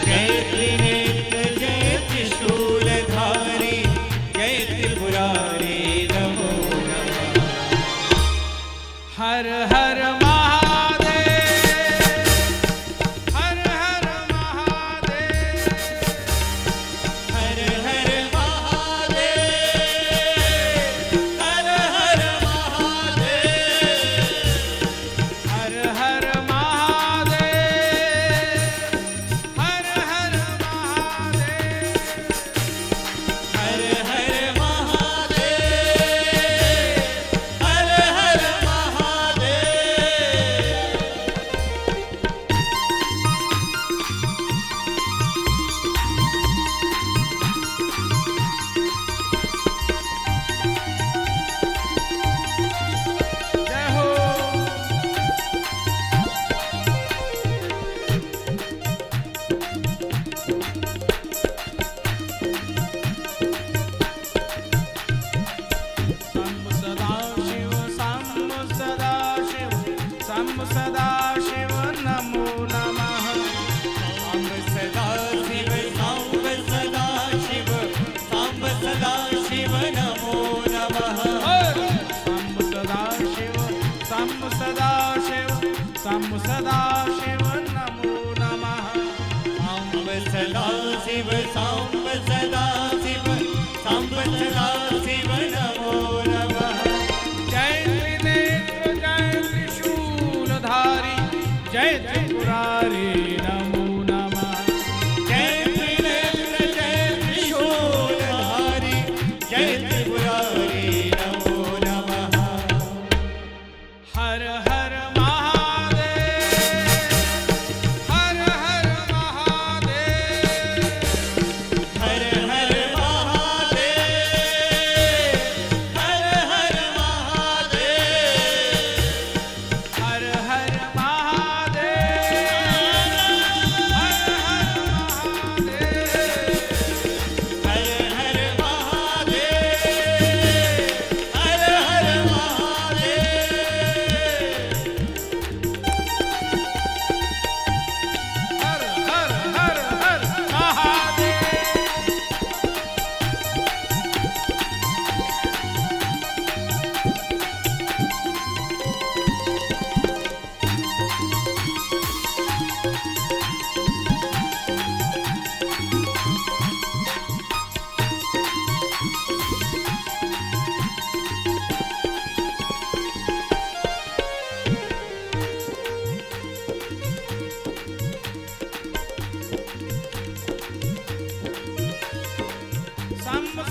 जय त्रिनेत्र जय त्रिशूलधारी, जय त्रिपुरारी नमो नमः। हर हर महादेव, हर हर महादेव, हर हर महादेव, हर हर महादेव, हर हर महादेव, हर हर महादेव, हर हर महादेव, हर हर महादेव। जय हो। सांब सदा शिव, सांब सदा शिव, सांब सदा शिव, नमो नमः। सांब सदा शिव, सांब सदा शिव, सांब सदा शिव, नमो नमः। सांब सदा शिव, सांब सदा शिव, सांब सदा शिव, नमो नमः। सांब सदा शिव, सांब सदा शिव, सांब सदा शिव, नमो नमः। जय त्रिनेत्र जय त्रिशूलधारी, जय त्रिपुरारी नमो नमः। जय त्रिनेत्र जय त्रिशूलधारी, जय त्रिपुरारी नमो नमः। हर हर महादेव, हर हर महादेव, हर हर महादेव,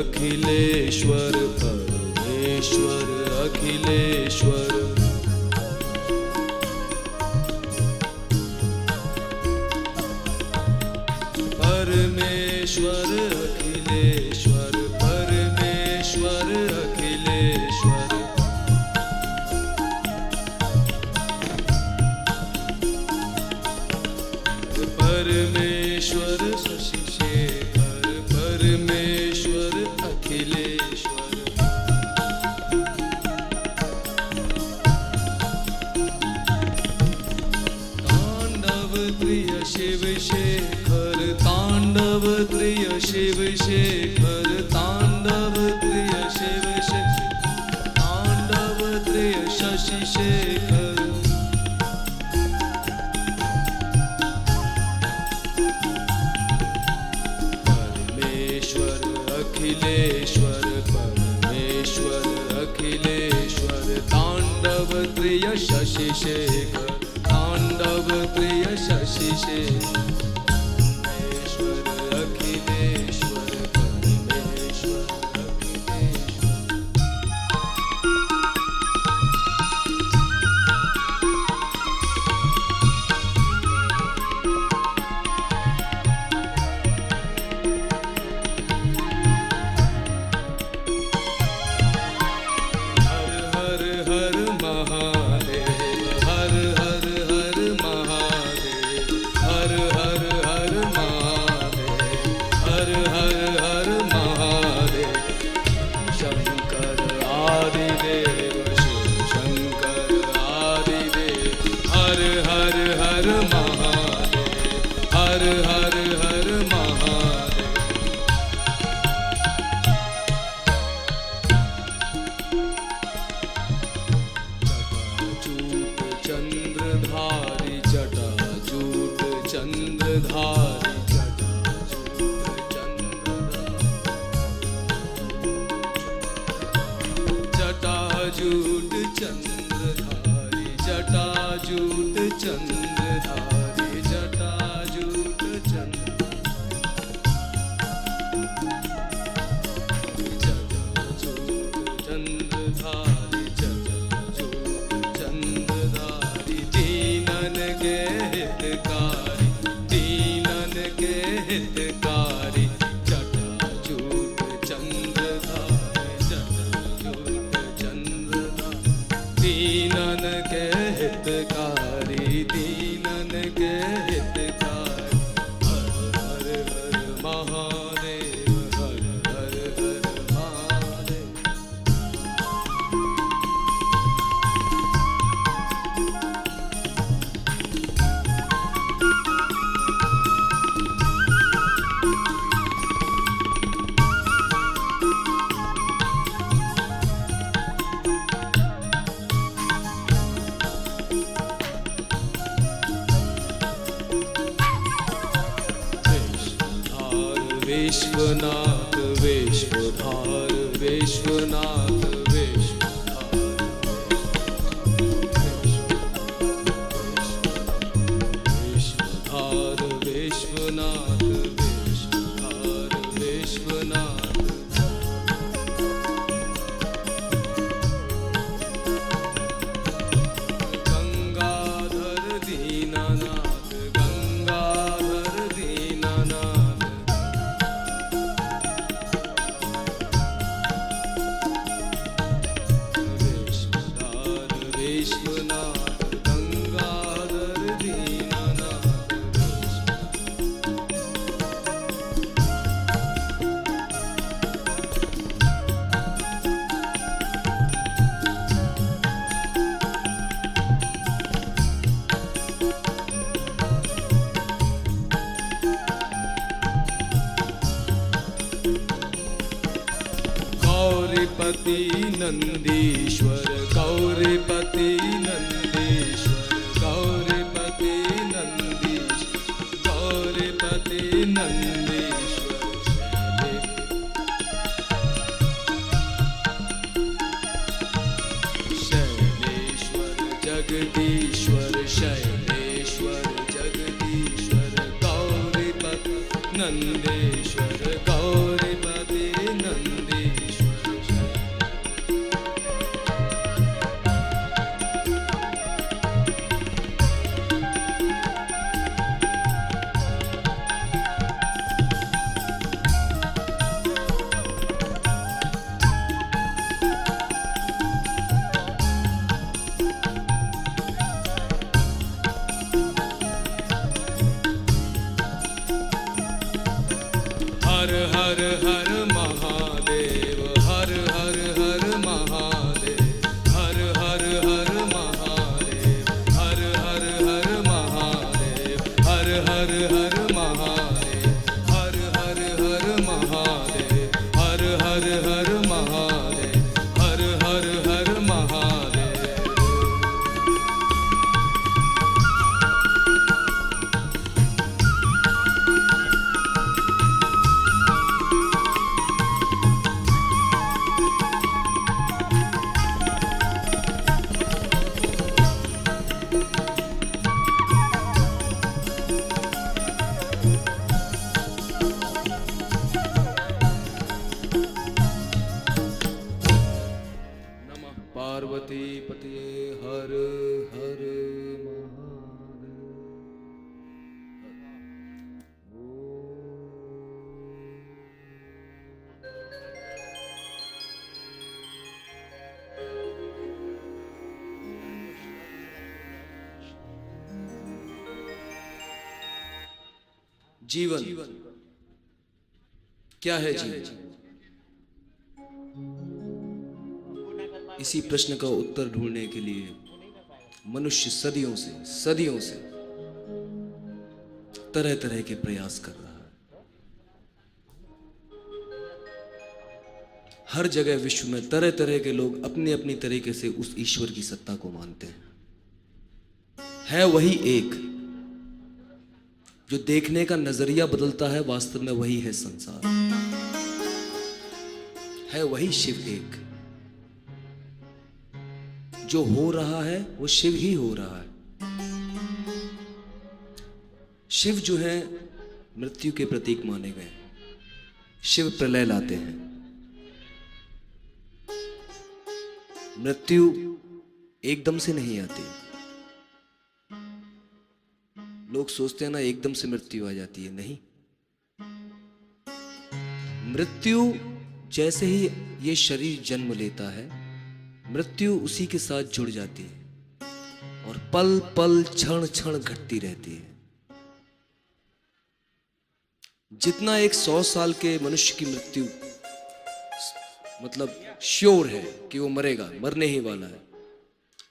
अखिलेश्वर परमेश्वर अखिलेश्वर परमेश्वर अखिलेश्वर परमेश्वर अखिलेश्वर परमेश्वर शशि शेखर परमेश्वर अखिलेश्वर तांडव प्रिय शिव शेखर तांडव प्रिय शिव शेखर तांडव प्रिय शिव शेखर तांडव प्रिय शशि शेखर अखिलेश्वर परमेश्वर अखिलेश्वर तांडव प्रिय शशि शेखर तांडव प्रिय शशि शेखर परमेश्वर अखिलेश्वर परमेश्वर चंद्रधारी जटाजूट चंद्रधारी जटाजूट चंद्रधारी जटाजूट चंद्रधारी जटाजूट चंद्रधारी चंद्रधारी दीनन के हितकारी जटाजूट चंद्रधारी जटाजूट चंद्रधारी दीनन के हितकारी दीनन के हितकारी हर हर हर महादेव हर हर हर महादेव विश्वनाथ विश्वधार विश्वनाथ विश्वधार विश्वनाथ विश्वधार विश्वनाथ गंगाधर दीनानाथ गंगाधर दीनानाथ विश्वनाथ गंगाधर दीनानाथ गौरीपति नंदीश्वर गौरीपति नंदीश्वर गौरीपति नंदीश्वर गौरीपति नंदीश्वर शैलेश्वर जगदीश्वर शैलेश्वर जगदीश्वर गौरीपति नंदेश्वर गौरीपति नंद जीवन क्या है जीवन? इसी प्रश्न का उत्तर ढूंढने के लिए मनुष्य सदियों से तरह तरह के प्रयास कर रहा है। हर जगह विश्व में तरह तरह के लोग अपने अपनी तरीके से उस ईश्वर की सत्ता को मानते हैं। है वही एक, जो देखने का नजरिया बदलता है, वास्तव में वही है संसार। है वही शिव एक, जो हो रहा है वो शिव ही हो रहा है। शिव जो है मृत्यु के प्रतीक माने गए। शिव प्रलय लाते हैं। मृत्यु एकदम से नहीं आती। लोग सोचते हैं ना एकदम से मृत्यु आ जाती है, नहीं। मृत्यु जैसे ही ये शरीर जन्म लेता है, मृत्यु उसी के साथ जुड़ जाती है और पल पल क्षण क्षण घटती रहती है। जितना एक 100 साल के मनुष्य की मृत्यु मतलब श्योर है कि वो मरेगा, मरने ही वाला है,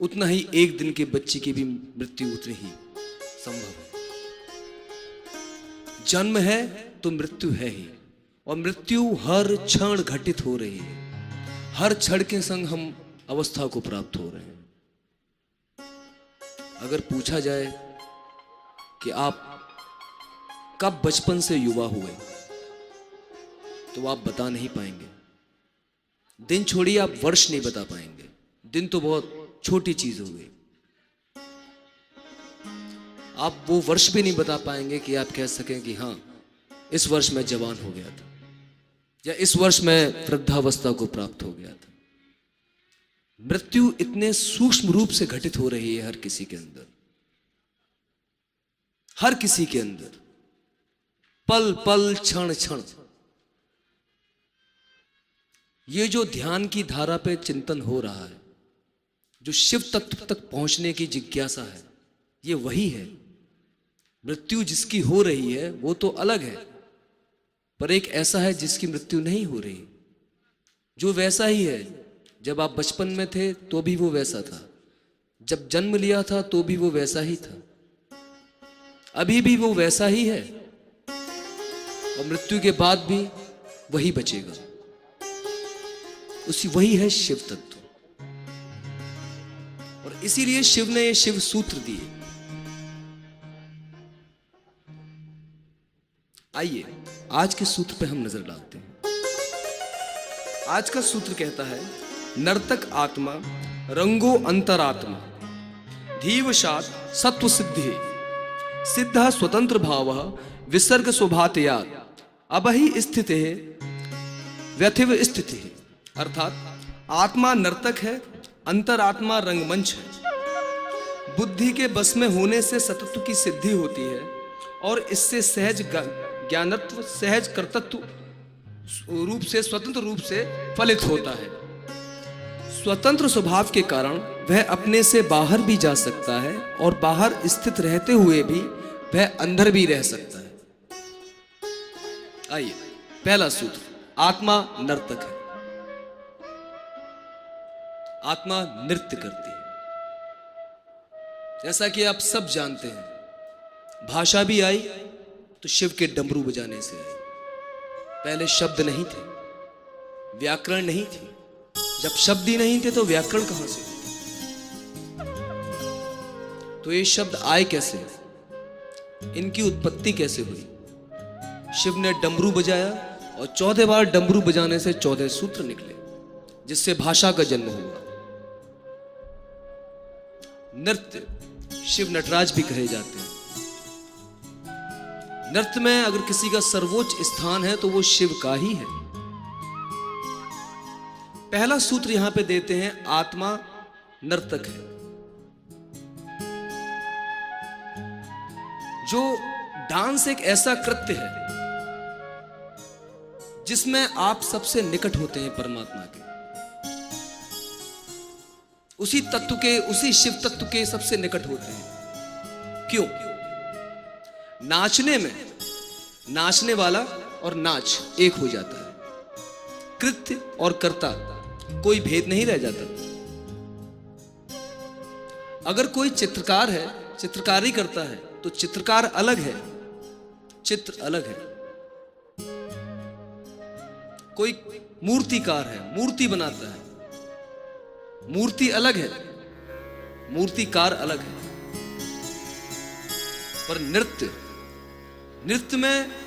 उतना ही एक दिन के बच्चे की भी मृत्यु उतनी ही संभव है। जन्म है तो मृत्यु है ही, और मृत्यु हर क्षण घटित हो रही है। हर क्षण के संग हम अवस्था को प्राप्त हो रहे हैं। अगर पूछा जाए कि आप कब बचपन से युवा हुए, तो आप बता नहीं पाएंगे। दिन छोड़िए, आप वर्ष नहीं बता पाएंगे। दिन तो बहुत छोटी चीज हो गई। आप वो वर्ष भी नहीं बता पाएंगे कि आप कह सकें कि हाँ, इस वर्ष मैं जवान हो गया था, या इस वर्ष मैं वृद्धावस्था को प्राप्त हो गया था। मृत्यु इतने सूक्ष्म रूप से घटित हो रही है हर किसी के अंदर, हर किसी के अंदर, पल पल क्षण क्षण। ये जो ध्यान की धारा पे चिंतन हो रहा है, जो शिव तत्व तक पहुंचने की जिज्ञासा है, ये वही है। मृत्यु जिसकी हो रही है वो तो अलग है, पर एक ऐसा है जिसकी मृत्यु नहीं हो रही, जो वैसा ही है। जब आप बचपन में थे तो भी वो वैसा था, जब जन्म लिया था तो भी वो वैसा ही था, अभी भी वो वैसा ही है, और मृत्यु के बाद भी वही बचेगा। उसी वही है शिव तत्व। और इसीलिए शिव ने ये शिव सूत्र दिए। आइए आज के सूत्र पे हम नजर डालते हैं। आज का सूत्र कहता है, नर्तक आत्मा रंगो अंतरात्मा धीवशात सत्व सिद्धि सिद्ध स्वतंत्र भाव विसर्ग स्वभातया अबहि स्थिति व्यथिव स्थिति। अर्थात आत्मा नर्तक है, अंतरात्मा रंगमंच है। बुद्धि के बस में होने से सतत्व की सिद्धि होती है, और इससे सहज ज्ञानत्व, सहज कर्तृत्व रूप से, स्वतंत्र रूप से फलित होता है। स्वतंत्र स्वभाव के कारण वह अपने से बाहर भी जा सकता है, और बाहर स्थित रहते हुए भी वह अंदर भी रह सकता है। आइए, पहला सूत्र, आत्मा नर्तक है। आत्मा नृत्य करती है। जैसा कि आप सब जानते हैं, भाषा भी आई तो शिव के डमरू बजाने से आई। पहले शब्द नहीं थे, व्याकरण नहीं थी। जब शब्द ही नहीं थे तो व्याकरण कहां से? तो ये शब्द आए कैसे, इनकी उत्पत्ति कैसे हुई? शिव ने डमरू बजाया, और 14 बार डमरू बजाने से 14 सूत्र निकले, जिससे भाषा का जन्म हुआ। नृत्य, शिव नटराज भी कहे जाते हैं। नृत्य में अगर किसी का सर्वोच्च स्थान है तो वो शिव का ही है। पहला सूत्र यहां पे देते हैं, आत्मा नर्तक है। जो डांस एक ऐसा कृत्य है जिसमें आप सबसे निकट होते हैं परमात्मा के, उसी तत्व के, उसी शिव तत्व के सबसे निकट होते हैं। क्यों? नाचने में नाचने वाला और नाच एक हो जाता है। कृत्य और कर्ता कोई भेद नहीं रह जाता। अगर कोई चित्रकार है, चित्रकारी करता है, तो चित्रकार अलग है, चित्र अलग है। कोई मूर्तिकार है, मूर्ति बनाता है, मूर्ति अलग है, मूर्तिकार अलग है। पर नृत्य, नृत्य में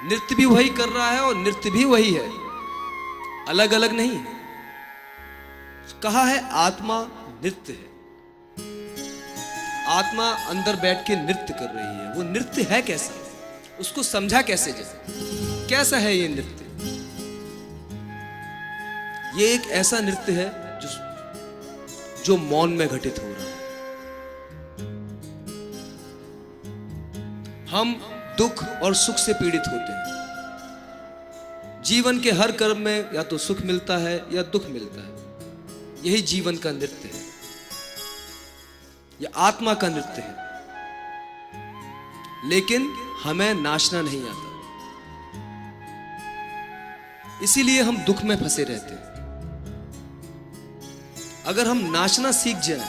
नृत्य भी वही कर रहा है और नृत्य भी वही है, अलग अलग नहीं है। कहा है आत्मा नृत्य है, आत्मा अंदर बैठ के नृत्य कर रही है। वो नृत्य है कैसा, उसको समझा कैसे जाए, कैसा है ये नृत्य? ये एक ऐसा नृत्य है जो मौन में घटित हो रहा है। हम दुख और सुख से पीड़ित होते हैं। जीवन के हर कर्म में या तो सुख मिलता है या दुख मिलता है। यही जीवन का नृत्य है, यह आत्मा का नृत्य है। लेकिन हमें नाचना नहीं आता, इसीलिए हम दुख में फंसे रहते हैं। अगर हम नाचना सीख जाएं,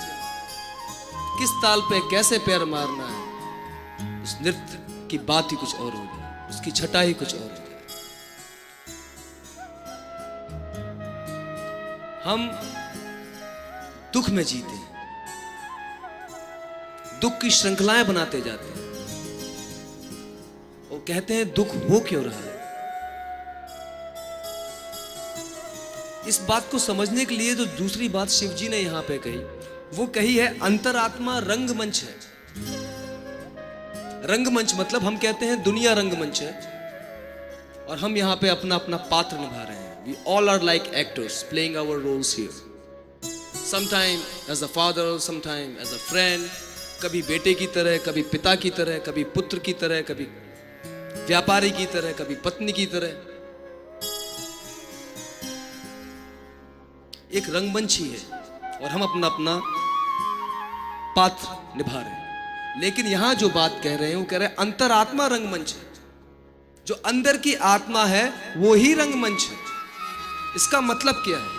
किस ताल पे कैसे पैर मारना है, उस नृत्य की बात ही कुछ और हो जाए, उसकी छटा ही कुछ और हो जाए। हम दुख में जीते हैं, दुख की श्रृंखलाएं बनाते जाते हैं और कहते हैं दुख हो क्यों रहा है। इस बात को समझने के लिए जो दूसरी बात शिव जी ने यहां पे कही, वो कही है अंतरात्मा रंगमंच है। रंगमंच मतलब हम कहते हैं दुनिया रंगमंच है और हम यहां पे अपना अपना पात्र निभा रहे हैं। We all are like actors playing our roles here. Sometime as a father, sometime as a friend. कभी बेटे की तरह, कभी पिता की तरह, कभी पुत्र की तरह, कभी व्यापारी की तरह, कभी पत्नी की तरह। एक रंगमंच ही है और हम अपना अपना पात्र निभा रहे हैं। लेकिन यहां जो बात कह रहे हैं वो कह रहे हैं अंतरात्मा रंगमंच है। जो अंदर की आत्मा है वो ही रंगमंच है। इसका मतलब क्या है?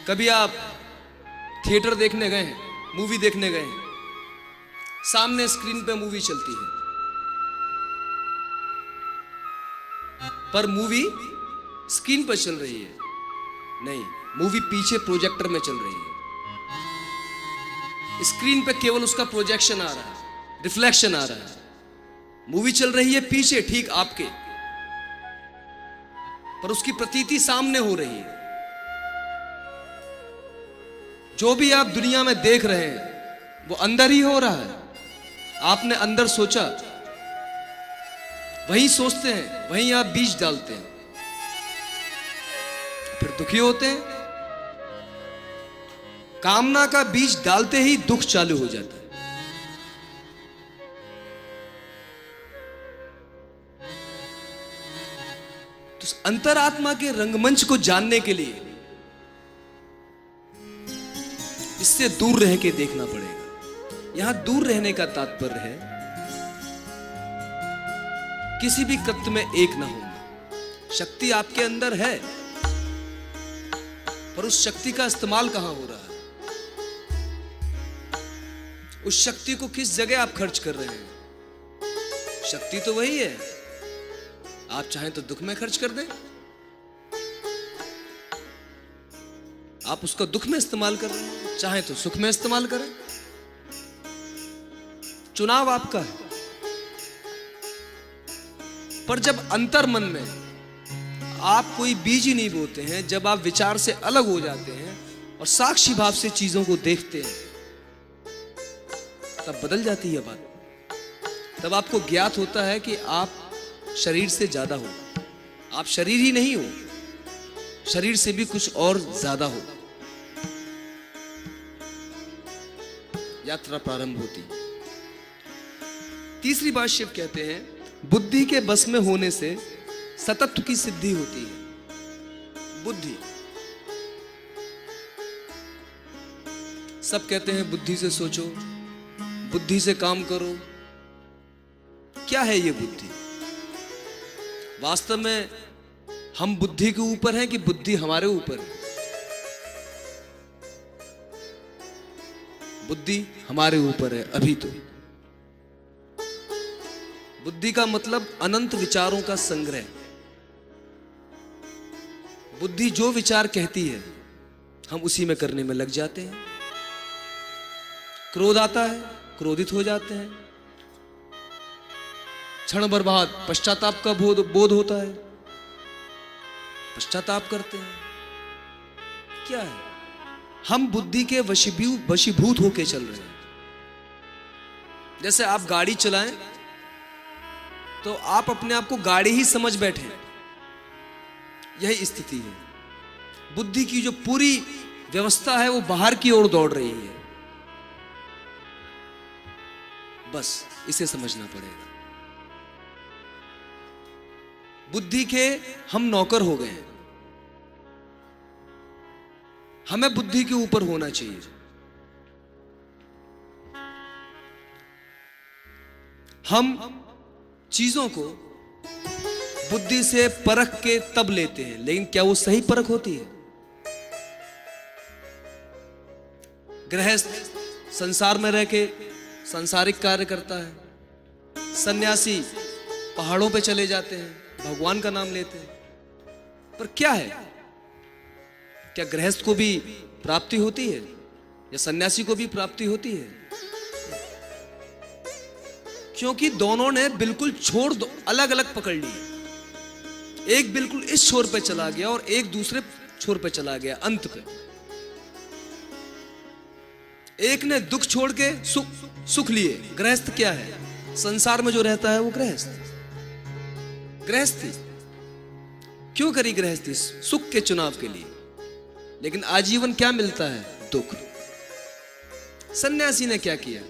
कभी आप थिएटर देखने गए हैं, मूवी देखने गए हैं, सामने स्क्रीन पे मूवी चलती है, पर मूवी स्क्रीन पर चल रही है? नहीं, मूवी पीछे प्रोजेक्टर में चल रही है। स्क्रीन पे केवल उसका प्रोजेक्शन आ रहा है, रिफ्लेक्शन आ रहा है। मूवी चल रही है पीछे, ठीक आपके, पर उसकी प्रतीति सामने हो रही है। जो भी आप दुनिया में देख रहे हैं वो अंदर ही हो रहा है। आपने अंदर सोचा, वही सोचते हैं, वहीं आप बीज डालते हैं, फिर दुखी होते हैं। कामना का बीज डालते ही दुख चालू हो जाता है। तो अंतरात्मा के रंगमंच को जानने के लिए इससे दूर रह के देखना पड़ेगा। यहां दूर रहने का तात्पर्य है किसी भी कृत्य में एक ना होना। शक्ति आपके अंदर है, पर उस शक्ति का इस्तेमाल कहां हो रहा है? उस शक्ति को किस जगह आप खर्च कर रहे हैं? शक्ति तो वही है, आप चाहें तो दुख में खर्च कर दें, आप उसका दुख में इस्तेमाल कर रहे हैं, चाहे तो सुख में इस्तेमाल करें। चुनाव आपका है। पर जब अंतर मन में आप कोई बीज ही नहीं बोते हैं, जब आप विचार से अलग हो जाते हैं और साक्षी भाव से चीजों को देखते हैं, तब बदल जाती है बात। तब आपको ज्ञात होता है कि आप शरीर से ज्यादा हो। आप शरीर ही नहीं हो, शरीर से भी कुछ और ज्यादा हो। यात्रा प्रारंभ होती। तीसरी बात शिव कहते हैं, बुद्धि के बस में होने से सतत्व की सिद्धि होती है। बुद्धि, सब कहते हैं बुद्धि से सोचो, बुद्धि से काम करो, क्या है ये बुद्धि? वास्तव में हम बुद्धि के ऊपर हैं कि बुद्धि हमारे ऊपर है? बुद्धि हमारे ऊपर है अभी तो। बुद्धि का मतलब अनंत विचारों का संग्रह। बुद्धि जो विचार कहती है हम उसी में करने में लग जाते हैं। क्रोध आता है, क्रोधित हो जाते हैं। क्षण भर बाद पश्चाताप का बोध होता है, पश्चाताप करते हैं। क्या है? हम बुद्धि के वशीभूत होके चल रहे हैं। जैसे आप गाड़ी चलाएं तो आप अपने आप को गाड़ी ही समझ बैठे, यही स्थिति है। बुद्धि की जो पूरी व्यवस्था है वो बाहर की ओर दौड़ रही है। बस इसे समझना पड़ेगा। बुद्धि के हम नौकर हो गए हैं। हमें बुद्धि के ऊपर होना चाहिए। हम चीजों को बुद्धि से परख के तब लेते हैं, लेकिन क्या वो सही परख होती है? गृहस्थ संसार में रह के सांसारिक कार्य करता है। सन्यासी पहाड़ों पे चले जाते हैं, भगवान का नाम लेते हैं। पर क्या है? क्या गृहस्थ को भी प्राप्ति होती है या सन्यासी को भी प्राप्ति होती है? क्योंकि दोनों ने बिल्कुल अलग अलग पकड़ ली। एक बिल्कुल इस छोर पे चला गया और एक दूसरे छोर पे चला गया, अंत पे। एक ने दुख छोड़ के सुख लिए। गृहस्थ क्या है? संसार में जो रहता है वो गृहस्थी क्यों करी? गृहस्थी सुख के चुनाव के लिए। लेकिन आजीवन क्या मिलता है? दुख। सन्यासी ने क्या किया?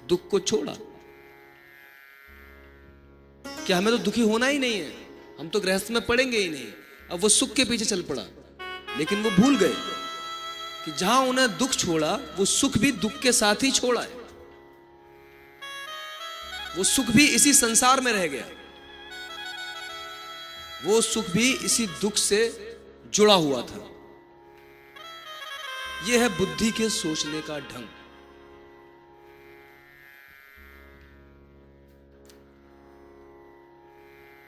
दुख को छोड़ा। क्या हमें तो दुखी होना ही नहीं है, हम तो गृहस्थ में पड़ेंगे ही नहीं। अब वो सुख के पीछे चल पड़ा, लेकिन वो भूल गए कि जहां उन्हें दुख छोड़ा वो सुख भी दुख के साथ ही छोड़ा है। वो सुख भी इसी संसार में रह गया, वो सुख भी इसी दुख से जुड़ा हुआ था। यह है बुद्धि के सोचने का ढंग।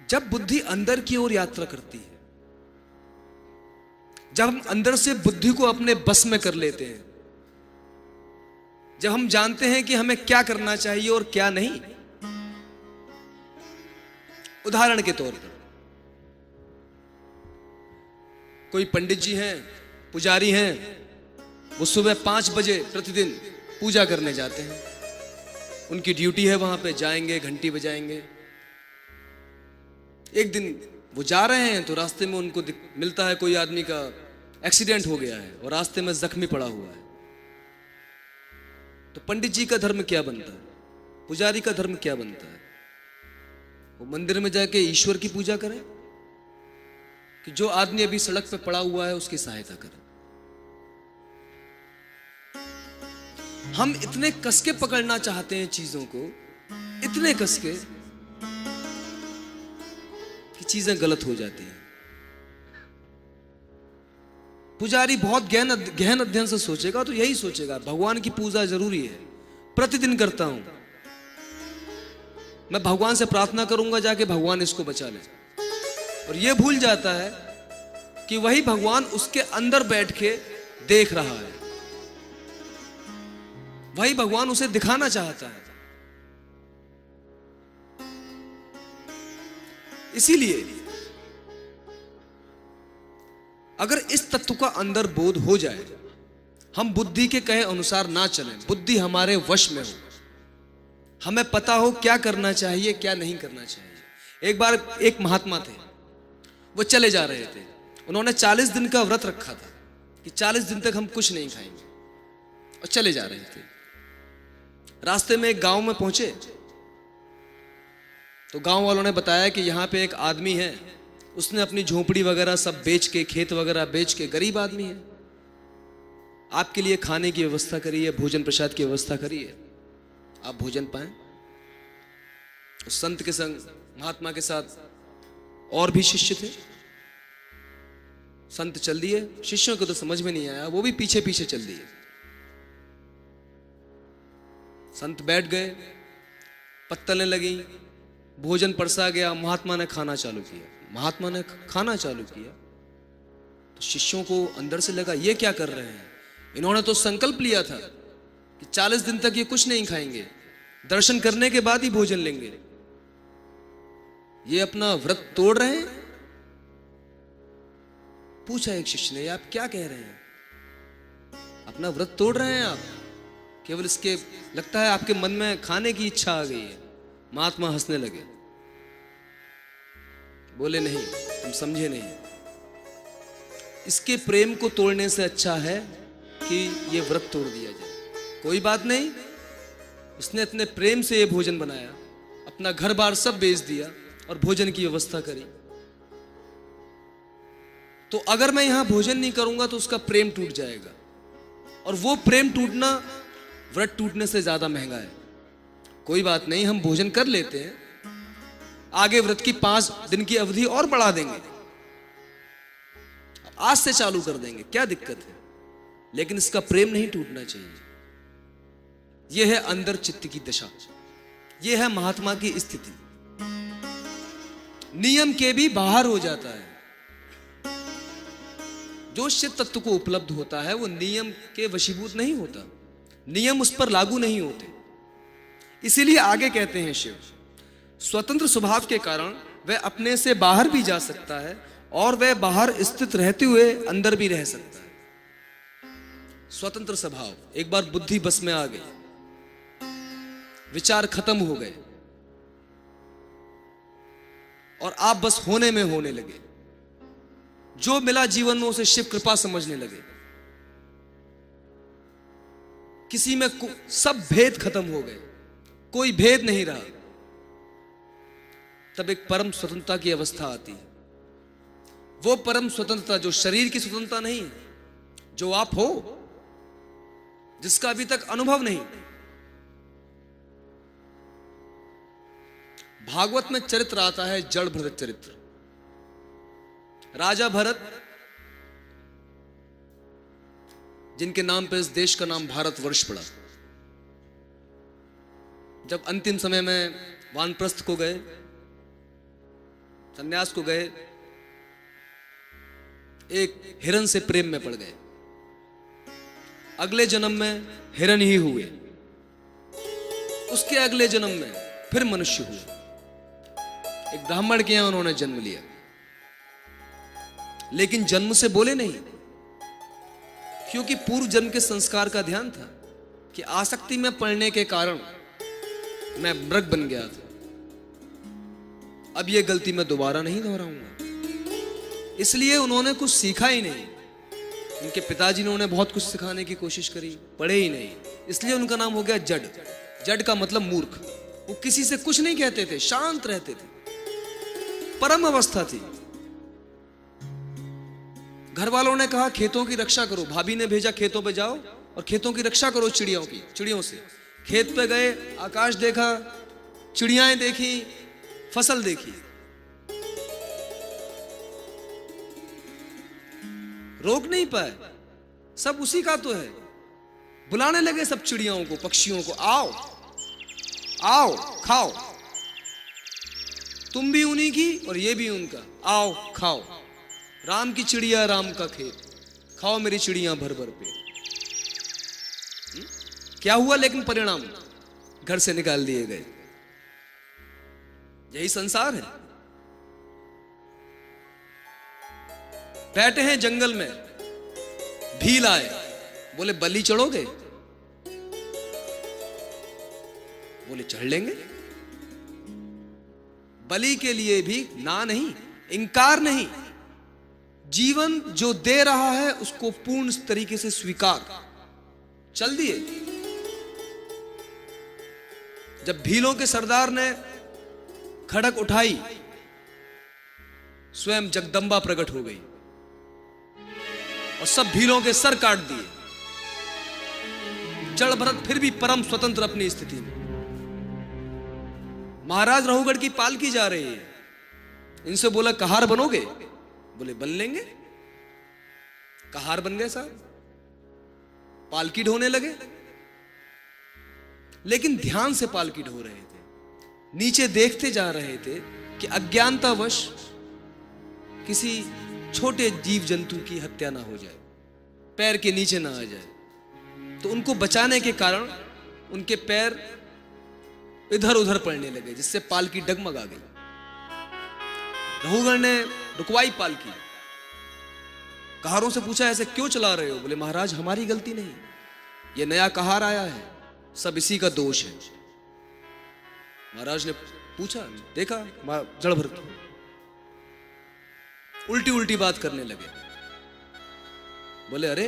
जब बुद्धि अंदर की ओर यात्रा करती है, जब हम अंदर से बुद्धि को अपने बस में कर लेते हैं, जब हम जानते हैं कि हमें क्या करना चाहिए और क्या नहीं। उदाहरण के तौर पर कोई पंडित जी हैं, पुजारी हैं, वो सुबह 5 बजे प्रतिदिन पूजा करने जाते हैं। उनकी ड्यूटी है, वहां पे जाएंगे, घंटी बजाएंगे। एक दिन वो जा रहे हैं तो रास्ते में उनको मिलता है कोई आदमी का एक्सीडेंट हो गया है और रास्ते में जख्मी पड़ा हुआ है। तो पंडित जी का धर्म क्या बनता है? पुजारी का धर्म क्या बनता है? वो मंदिर में जाके ईश्वर की पूजा करें कि जो आदमी अभी सड़क पे पड़ा हुआ है उसकी सहायता करें। हम इतने कसके पकड़ना चाहते हैं चीजों को, इतने कसके कि चीजें गलत हो जाती हैं। पुजारी बहुत गहन अध्ययन से सोचेगा तो यही सोचेगा, भगवान की पूजा जरूरी है, प्रतिदिन करता हूं मैं, भगवान से प्रार्थना करूंगा जाके भगवान इसको बचा ले। और यह भूल जाता है कि वही भगवान उसके अंदर बैठ के देख रहा है, वही भगवान उसे दिखाना चाहता है। इसीलिए अगर इस तत्व का अंदर बोध हो जाए, हम बुद्धि के कहे अनुसार ना चलें, बुद्धि हमारे वश में हो, हमें पता हो क्या करना चाहिए क्या नहीं करना चाहिए। एक बार एक महात्मा थे, वो चले जा रहे थे। उन्होंने 40 दिन का व्रत रखा था कि 40 दिन तक हम कुछ नहीं खाएंगे, और चले जा रहे थे। रास्ते में एक गांव में पहुंचे तो गांव वालों ने बताया कि यहाँ पे एक आदमी है, उसने अपनी झोपड़ी वगैरह सब बेच के, खेत वगैरह बेच के, गरीब आदमी है, आपके लिए खाने की व्यवस्था करी है, भोजन प्रसाद की व्यवस्था करी है, आप भोजन पाएं। उस संत के संग महात्मा के साथ और भी शिष्य थे। संत चल दिए, शिष्यों को तो समझ में नहीं आया, वो भी पीछे पीछे चल दिए। संत बैठ गए, पत्तलें लगी, भोजन परसा गया, महात्मा ने खाना चालू किया। महात्मा ने खाना चालू किया तो शिष्यों को अंदर से लगा ये क्या कर रहे हैं, इन्होंने तो संकल्प लिया था कि 40 दिन तक ये कुछ नहीं खाएंगे, दर्शन करने के बाद ही भोजन लेंगे, ये अपना व्रत तोड़ रहे हैं। पूछा एक शिष्य ने, आप क्या कह रहे हैं, अपना व्रत तोड़ रहे हैं आप, केवल इसके लगता है आपके मन में खाने की इच्छा आ गई है। महात्मा हंसने लगे, बोले नहीं, तुम समझे नहीं, इसके प्रेम को तोड़ने से अच्छा है कि ये व्रत तोड़ दिया जाए। कोई बात नहीं, उसने इतने प्रेम से ये भोजन बनाया, अपना घर बार सब बेच दिया और भोजन की व्यवस्था करी, तो अगर मैं यहां भोजन नहीं करूंगा तो उसका प्रेम टूट जाएगा, और वो प्रेम टूटना व्रत टूटने से ज्यादा महंगा है। कोई बात नहीं, हम भोजन कर लेते हैं, आगे व्रत की 5 दिन की अवधि और बढ़ा देंगे, आज से चालू कर देंगे, क्या दिक्कत है, लेकिन इसका प्रेम नहीं टूटना चाहिए। यह है अंदर चित्त की दशा, यह है महात्मा की स्थिति। नियम के भी बाहर हो जाता है। जो शिव तत्व को उपलब्ध होता है वो नियम के वशीभूत नहीं होता, नियम उस पर लागू नहीं होते। इसीलिए आगे कहते हैं शिव स्वतंत्र स्वभाव के कारण वह अपने से बाहर भी जा सकता है और वह बाहर स्थित रहते हुए अंदर भी रह सकता है। स्वतंत्र स्वभाव, एक बार बुद्धि बस में आ गई, विचार खत्म हो गए और आप बस होने में होने लगे, जो मिला जीवन में उसे शिव कृपा समझने लगे। किसी में सब भेद खत्म हो गए, कोई भेद नहीं रहा, तब एक परम स्वतंत्रता की अवस्था आती है। वो परम स्वतंत्रता जो शरीर की स्वतंत्रता नहीं है, जो आप हो, जिसका अभी तक अनुभव नहीं। भागवत में चरित्र आता है जड़ भरत चरित्र। राजा भरत, जिनके नाम पर इस देश का नाम भारतवर्ष पड़ा, जब अंतिम समय में वानप्रस्थ को गए, संन्यास को गए, एक हिरण से प्रेम में पड़ गए। अगले जन्म में हिरण ही हुए, उसके अगले जन्म में फिर मनुष्य हुए। एक ब्राह्मण के यहां उन्होंने जन्म लिया, लेकिन जन्म से बोले नहीं, क्योंकि पूर्व जन्म के संस्कार का ध्यान था कि आसक्ति में पड़ने के कारण मैं मृग बन गया था, अब यह गलती मैं दोबारा नहीं दोहराऊंगा। इसलिए उन्होंने कुछ सीखा ही नहीं। उनके पिताजी ने उन्हें बहुत कुछ सिखाने की कोशिश करी, पढ़े ही नहीं, इसलिए उनका नाम हो गया जड। जड का मतलब मूर्ख। वो किसी से कुछ नहीं कहते थे, शांत रहते थे, परम अवस्था थी। घर वालों ने कहा खेतों की रक्षा करो, भाभी ने भेजा खेतों पे जाओ और खेतों की रक्षा करो चिड़ियों से। खेत पे गए, आकाश देखा, चिड़ियाएं देखी, फसल देखी, रोक नहीं पाए, सब उसी का तो है। बुलाने लगे सब चिड़ियों को, पक्षियों को, आओ आओ खाओ, तुम भी उन्हीं की और ये भी उनका, आओ खाओ। राम की चिड़िया राम का खेत, खाओ मेरी चिड़िया भर भर पे। क्या हुआ लेकिन परिणाम, घर से निकाल दिए गए। यही संसार है। बैठे हैं जंगल में, भील आए, बोले बलि चढ़ोगे? बोले चढ़ लेंगे। बलि के लिए भी ना नहीं, इंकार नहीं, जीवन जो दे रहा है उसको पूर्ण तरीके से स्वीकार। चल दिए। जब भीलों के सरदार ने खड़क उठाई, स्वयं जगदंबा प्रकट हो गई और सब भीलों के सर काट दिए। जड़ भरत फिर भी परम स्वतंत्र अपनी स्थिति में। महाराज रहुगढ़ की पालकी जा रही है, इनसे बोला कहार बनोगे? बोले बन लेंगे। कहार बन गए साहब, पालकी ढोने लगे। लेकिन ध्यान से पालकी ढो रहे थे, नीचे देखते जा रहे थे कि अज्ञानतावश किसी छोटे जीव जंतु की हत्या ना हो जाए, पैर के नीचे ना आ जाए। तो उनको बचाने के कारण उनके पैर इधर उधर पड़ने लगे, जिससे पालकी डगमगा गई। रहुगढ़ ने रुकवाई पालकी, कहारों से पूछा ऐसे क्यों चला रहे हो? बोले महाराज हमारी गलती नहीं, ये नया कहार आया है, सब इसी का दोष है। महाराज ने पूछा, देखा जड़ भर की, उल्टी उल्टी बात करने लगे। बोले अरे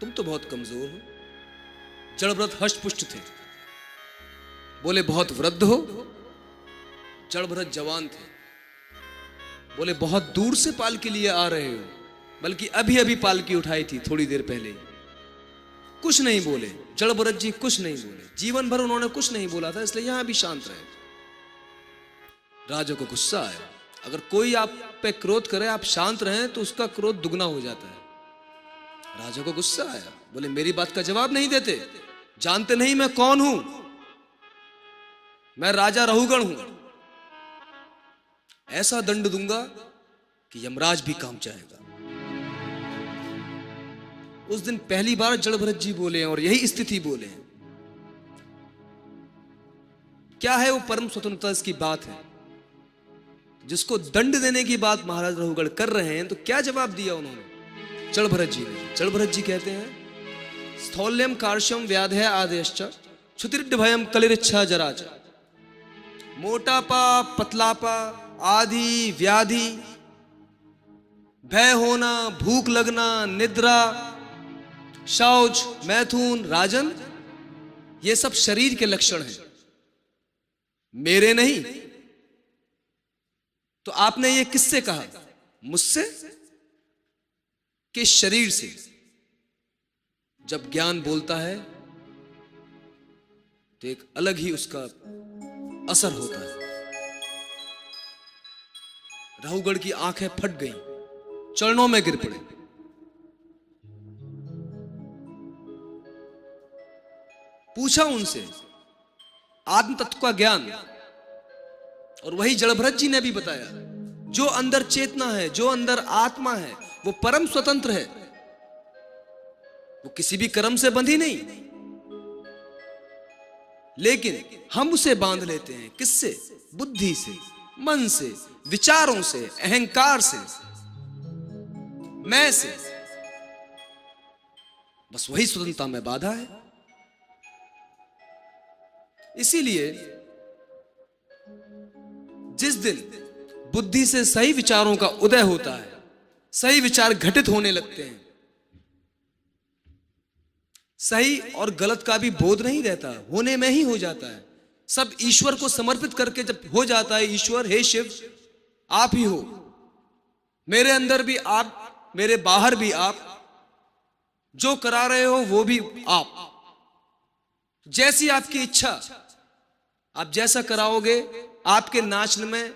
तुम तो बहुत कमजोर हो। जड़भरत हष्टपुष्ट थे। बोले बहुत वृद्ध हो। जड़भरत जवान थे। बोले बहुत दूर से पालकी लिए आ रहे हो, बल्कि अभी अभी पालकी उठाई थी थोड़ी देर पहले। कुछ नहीं बोले जड़भरत जी, कुछ नहीं बोले। जीवन भर उन्होंने कुछ नहीं बोला था, इसलिए यहां भी शांत रहे। राजा को गुस्सा आया। अगर कोई आप पे क्रोध करे, आप शांत रहें तो उसका क्रोध दुगना हो जाता है। राजा को गुस्सा आया। बोले मेरी बात का जवाब नहीं देते? जानते नहीं मैं कौन हूं? मैं राजा रहुगढ़ हूं। ऐसा दंड दूंगा कि यमराज भी काम चाहेगा। उस दिन पहली बार जड़भरत जी बोले हैं और यही स्थिति बोले हैं। क्या है वो परम स्वतंत्रता? इसकी बात है। जिसको दंड देने की बात महाराज रहुगढ़ कर रहे हैं, तो क्या जवाब दिया उन्होंने जड़भरत जी ने? जड़भरत जी कहते हैं स्थौल्यम कार्श्यम व्याधय आदेश्च क्षुतिर्ड भयम कलिरिच्छा जराच। मोटापा, पतलापा आदि व्याधि, भय होना, भूख लगना, निद्रा, शौच, मैथुन, राजन, ये सब शरीर के लक्षण हैं, मेरे नहीं। तो आपने ये किससे कहा? मुझसे कि शरीर से? जब ज्ञान बोलता है तो एक अलग ही उसका असर होता है। रहुगढ़ की आंखें फट गईं, चरणों में गिर पड़े। पूछा उनसे आत्म तत्व का ज्ञान, और वही जड़भरत जी ने भी बताया। जो अंदर चेतना है, जो अंदर आत्मा है, वो परम स्वतंत्र है। वो किसी भी कर्म से बंधी नहीं, लेकिन हम उसे बांध लेते हैं। किससे? बुद्धि से, मन से, विचारों से, अहंकार से, मैं से। बस वही स्वतंत्रता में बाधा है। इसीलिए जिस दिन बुद्धि से सही विचारों का उदय होता है, सही विचार घटित होने लगते हैं, सही और गलत का भी बोध नहीं रहता, होने में ही हो जाता है। सब ईश्वर को समर्पित करके जब हो जाता है, ईश्वर हे शिव आप ही हो, मेरे अंदर भी आप, मेरे बाहर भी आप, जो करा रहे हो वो भी आप, जैसी आपकी इच्छा, आप जैसा कराओगे, आपके नाचने में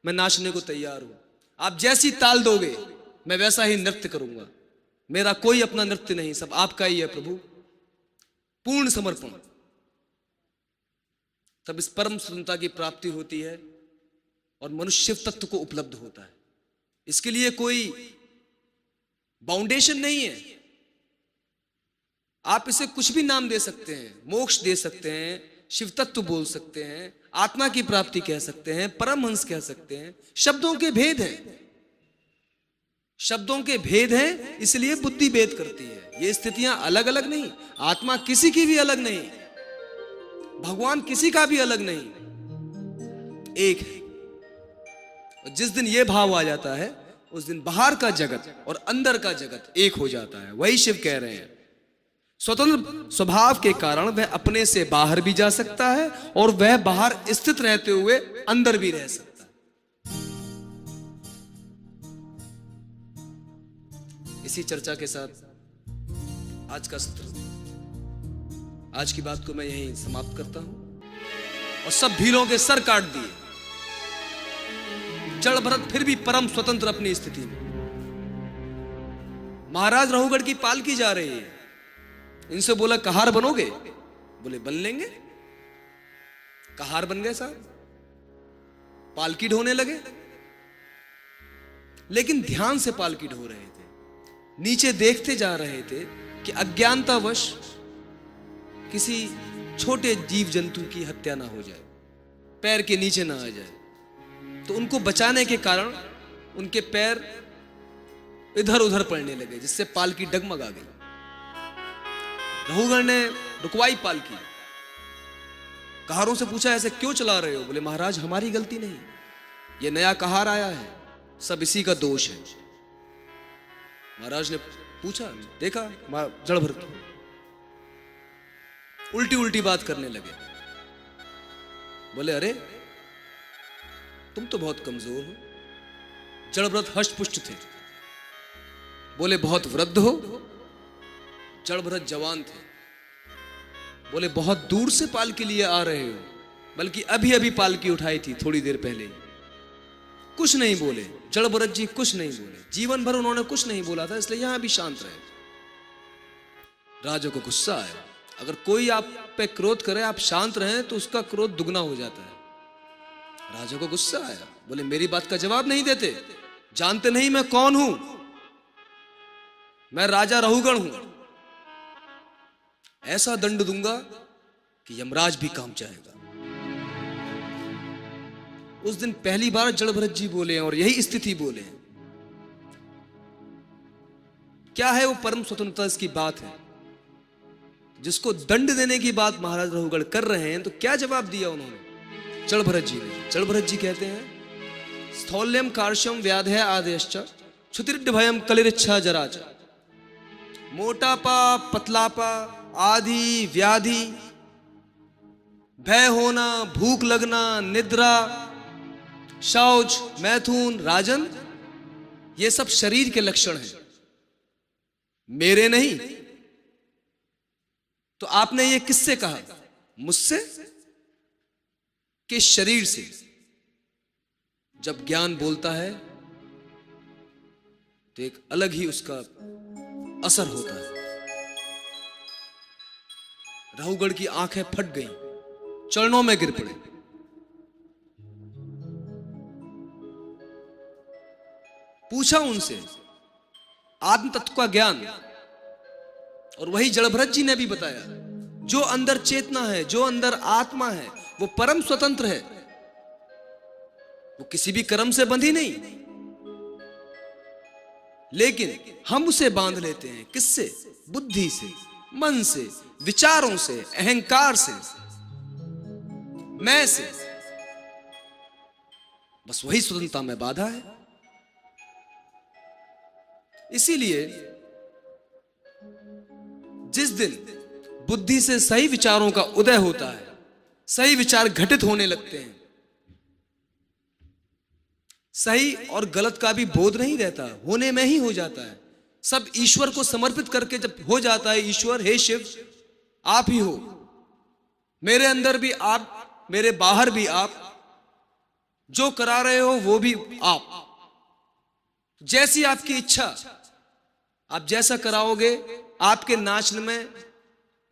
मैं नाचने को तैयार हूं। आप जैसी ताल दोगे मैं वैसा ही नृत्य करूंगा। मेरा कोई अपना नृत्य नहीं, सब आपका ही है प्रभु। पूर्ण समर्पण। तब इस परम स्वतंत्रता की प्राप्ति होती है और मनुष्य शिव तत्व को उपलब्ध होता है। इसके लिए कोई बाउंडेशन नहीं है। आप इसे कुछ भी नाम दे सकते हैं, मोक्ष दे सकते हैं, शिव तत्व बोल सकते हैं, आत्मा की प्राप्ति कह सकते हैं, परमहंस कह सकते हैं। शब्दों के भेद हैं, शब्दों के भेद हैं, इसलिए बुद्धि भेद करती है। ये स्थितियां अलग अलग नहीं। आत्मा किसी की भी अलग नहीं, भगवान किसी का भी अलग नहीं, एक है। और जिस दिन ये भाव आ जाता है, उस दिन बाहर का जगत और अंदर का जगत एक हो जाता है। वही शिव कह रहे हैं स्वतंत्र स्वभाव के कारण वह अपने से बाहर भी जा सकता है और वह बाहर स्थित रहते हुए अंदर भी रह सकता है। इसी चर्चा के साथ आज का सत्र, आज की बात को मैं यहीं समाप्त करता हूं और सब भीलों के सर काट दिए। जड़ भरत फिर भी परम स्वतंत्र अपनी स्थिति में। महाराज रहुगढ़ की पालकी जा रही है, इनसे बोला कहार बनोगे? बोले बन लेंगे। कहार बन गए साहब, पालकी ढोने लगे। लेकिन ध्यान से पालकी ढो रहे थे, नीचे देखते जा रहे थे कि अज्ञानतावश किसी छोटे जीव जंतु की हत्या ना हो जाए, पैर के नीचे ना आ जाए। तो उनको बचाने के कारण उनके पैर इधर उधर पड़ने लगे, जिससे पालकी डगमगा गई। रहुगढ़ ने रुकवाई पालकी, कहारों से पूछा ऐसे क्यों चला रहे हो? बोले महाराज हमारी गलती नहीं, ये नया कहार आया है, सब इसी का दोष है। महाराज ने पूछा, देखा जड़ भरत उल्टी उल्टी बात करने लगे। बोले अरे तुम तो बहुत कमजोर हो। जड़ भरत हष्टपुष्ट थे। बोले बहुत वृद्ध हो। जड़ भरत जवान थे। बोले बहुत दूर से पालकी लिए आ रहे हो, बल्कि अभी अभी पालकी उठाई थी थोड़ी देर पहले ही। कुछ नहीं बोले जड़ भरत जी, कुछ नहीं बोले। जीवन भर उन्होंने कुछ नहीं बोला था, इसलिए यहां भी शांत रहे। राजा को गुस्सा आया, अगर कोई आप पे क्रोध करे, आप शांत रहें तो उसका क्रोध दुगना हो जाता है। राजा को गुस्सा आया, बोले मेरी बात का जवाब नहीं देते, जानते नहीं मैं कौन हूं? मैं राजा रहुगढ़ हूं। ऐसा दंड दूंगा कि यमराज भी काम चाहेगा। उस दिन पहली बार जड़ भरत जी बोले हैं और यही स्थिति बोले हैं। क्या है वो परम स्वतंत्रता? इसकी बात है। जिसको दंड देने की बात महाराज रहुगढ़ कर रहे हैं, तो क्या जवाब दिया उन्होंने जड़ भरत जी ने? जड़ भरत जी कहते हैं स्थौल्यम कार्श्यम व्याधय आदेश्च क्षुतिरिड भयम कलिरिच्छा जराच। मोटापा, पतलापा आदि व्याधि, भय होना, भूख लगना, निद्रा, शौच, मैथुन, राजन, ये सब शरीर के लक्षण हैं, मेरे नहीं। तो आपने ये किससे कहा? मुझसे कि शरीर से? जब ज्ञान बोलता है तो एक अलग ही उसका असर होता है। रहुगढ़ की आंखें फट गईं, चरणों में गिर पड़े। पूछा उनसे आत्म तत्व का ज्ञान, और वही जड़ भरत जी ने भी बताया, जो अंदर चेतना है, जो अंदर आत्मा है, वो परम स्वतंत्र है। वो किसी भी कर्म से बंधी नहीं, लेकिन हम उसे बांध लेते हैं। किससे? बुद्धि से, मन से, विचारों से, अहंकार से, मैं से। बस वही स्वतंत्रता में बाधा है। इसीलिए जिस दिन बुद्धि से सही विचारों का उदय होता है, सही विचार घटित होने लगते हैं, सही और गलत का भी बोध नहीं रहता, होने में ही हो जाता है। सब ईश्वर को समर्पित करके जब हो जाता है, ईश्वर हे शिव आप ही हो, मेरे अंदर भी आप, मेरे बाहर भी आप, जो करा रहे हो वो भी आप, जैसी आपकी इच्छा, आप जैसा कराओगे, आपके नाचने में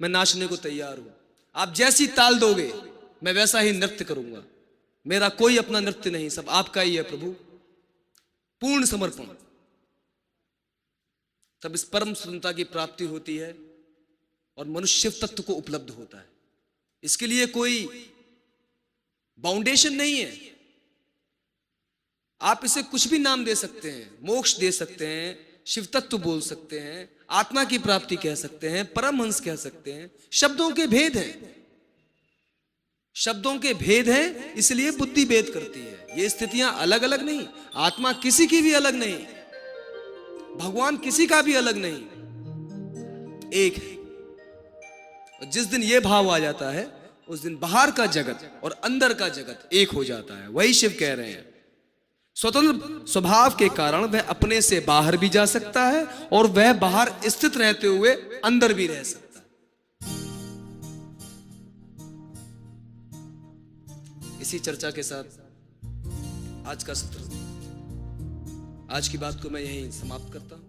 मैं नाचने को तैयार हूं। आप जैसी ताल दोगे मैं वैसा ही नृत्य करूंगा। मेरा कोई अपना नृत्य नहीं, सब आपका ही है प्रभु। पूर्ण समर्पण। तब इस परम स्वतंत्रता की प्राप्ति होती है और मनुष्य शिव तत्व को उपलब्ध होता है। इसके लिए कोई बाउंडेशन नहीं है। आप इसे कुछ भी नाम दे सकते हैं, मोक्ष दे सकते हैं, शिव तत्व बोल सकते हैं, आत्मा की प्राप्ति कह सकते हैं, परमहंस कह सकते हैं। शब्दों के भेद हैं, शब्दों के भेद हैं, इसलिए बुद्धि भेद करती है। ये स्थितियां अलग अलग नहीं, आत्मा किसी की भी अलग नहीं, भगवान किसी का भी अलग नहीं, एक है। और जिस दिन ये भाव आ जाता है, उस दिन बाहर का जगत और अंदर का जगत एक हो जाता है। वही शिव कह रहे हैं, स्वतंत्र स्वभाव के कारण वह अपने से बाहर भी जा सकता है और वह बाहर स्थित रहते हुए अंदर भी रह सकता है। इसी चर्चा के साथ आज का सत्र, आज की बात को मैं यहीं समाप्त करता हूं।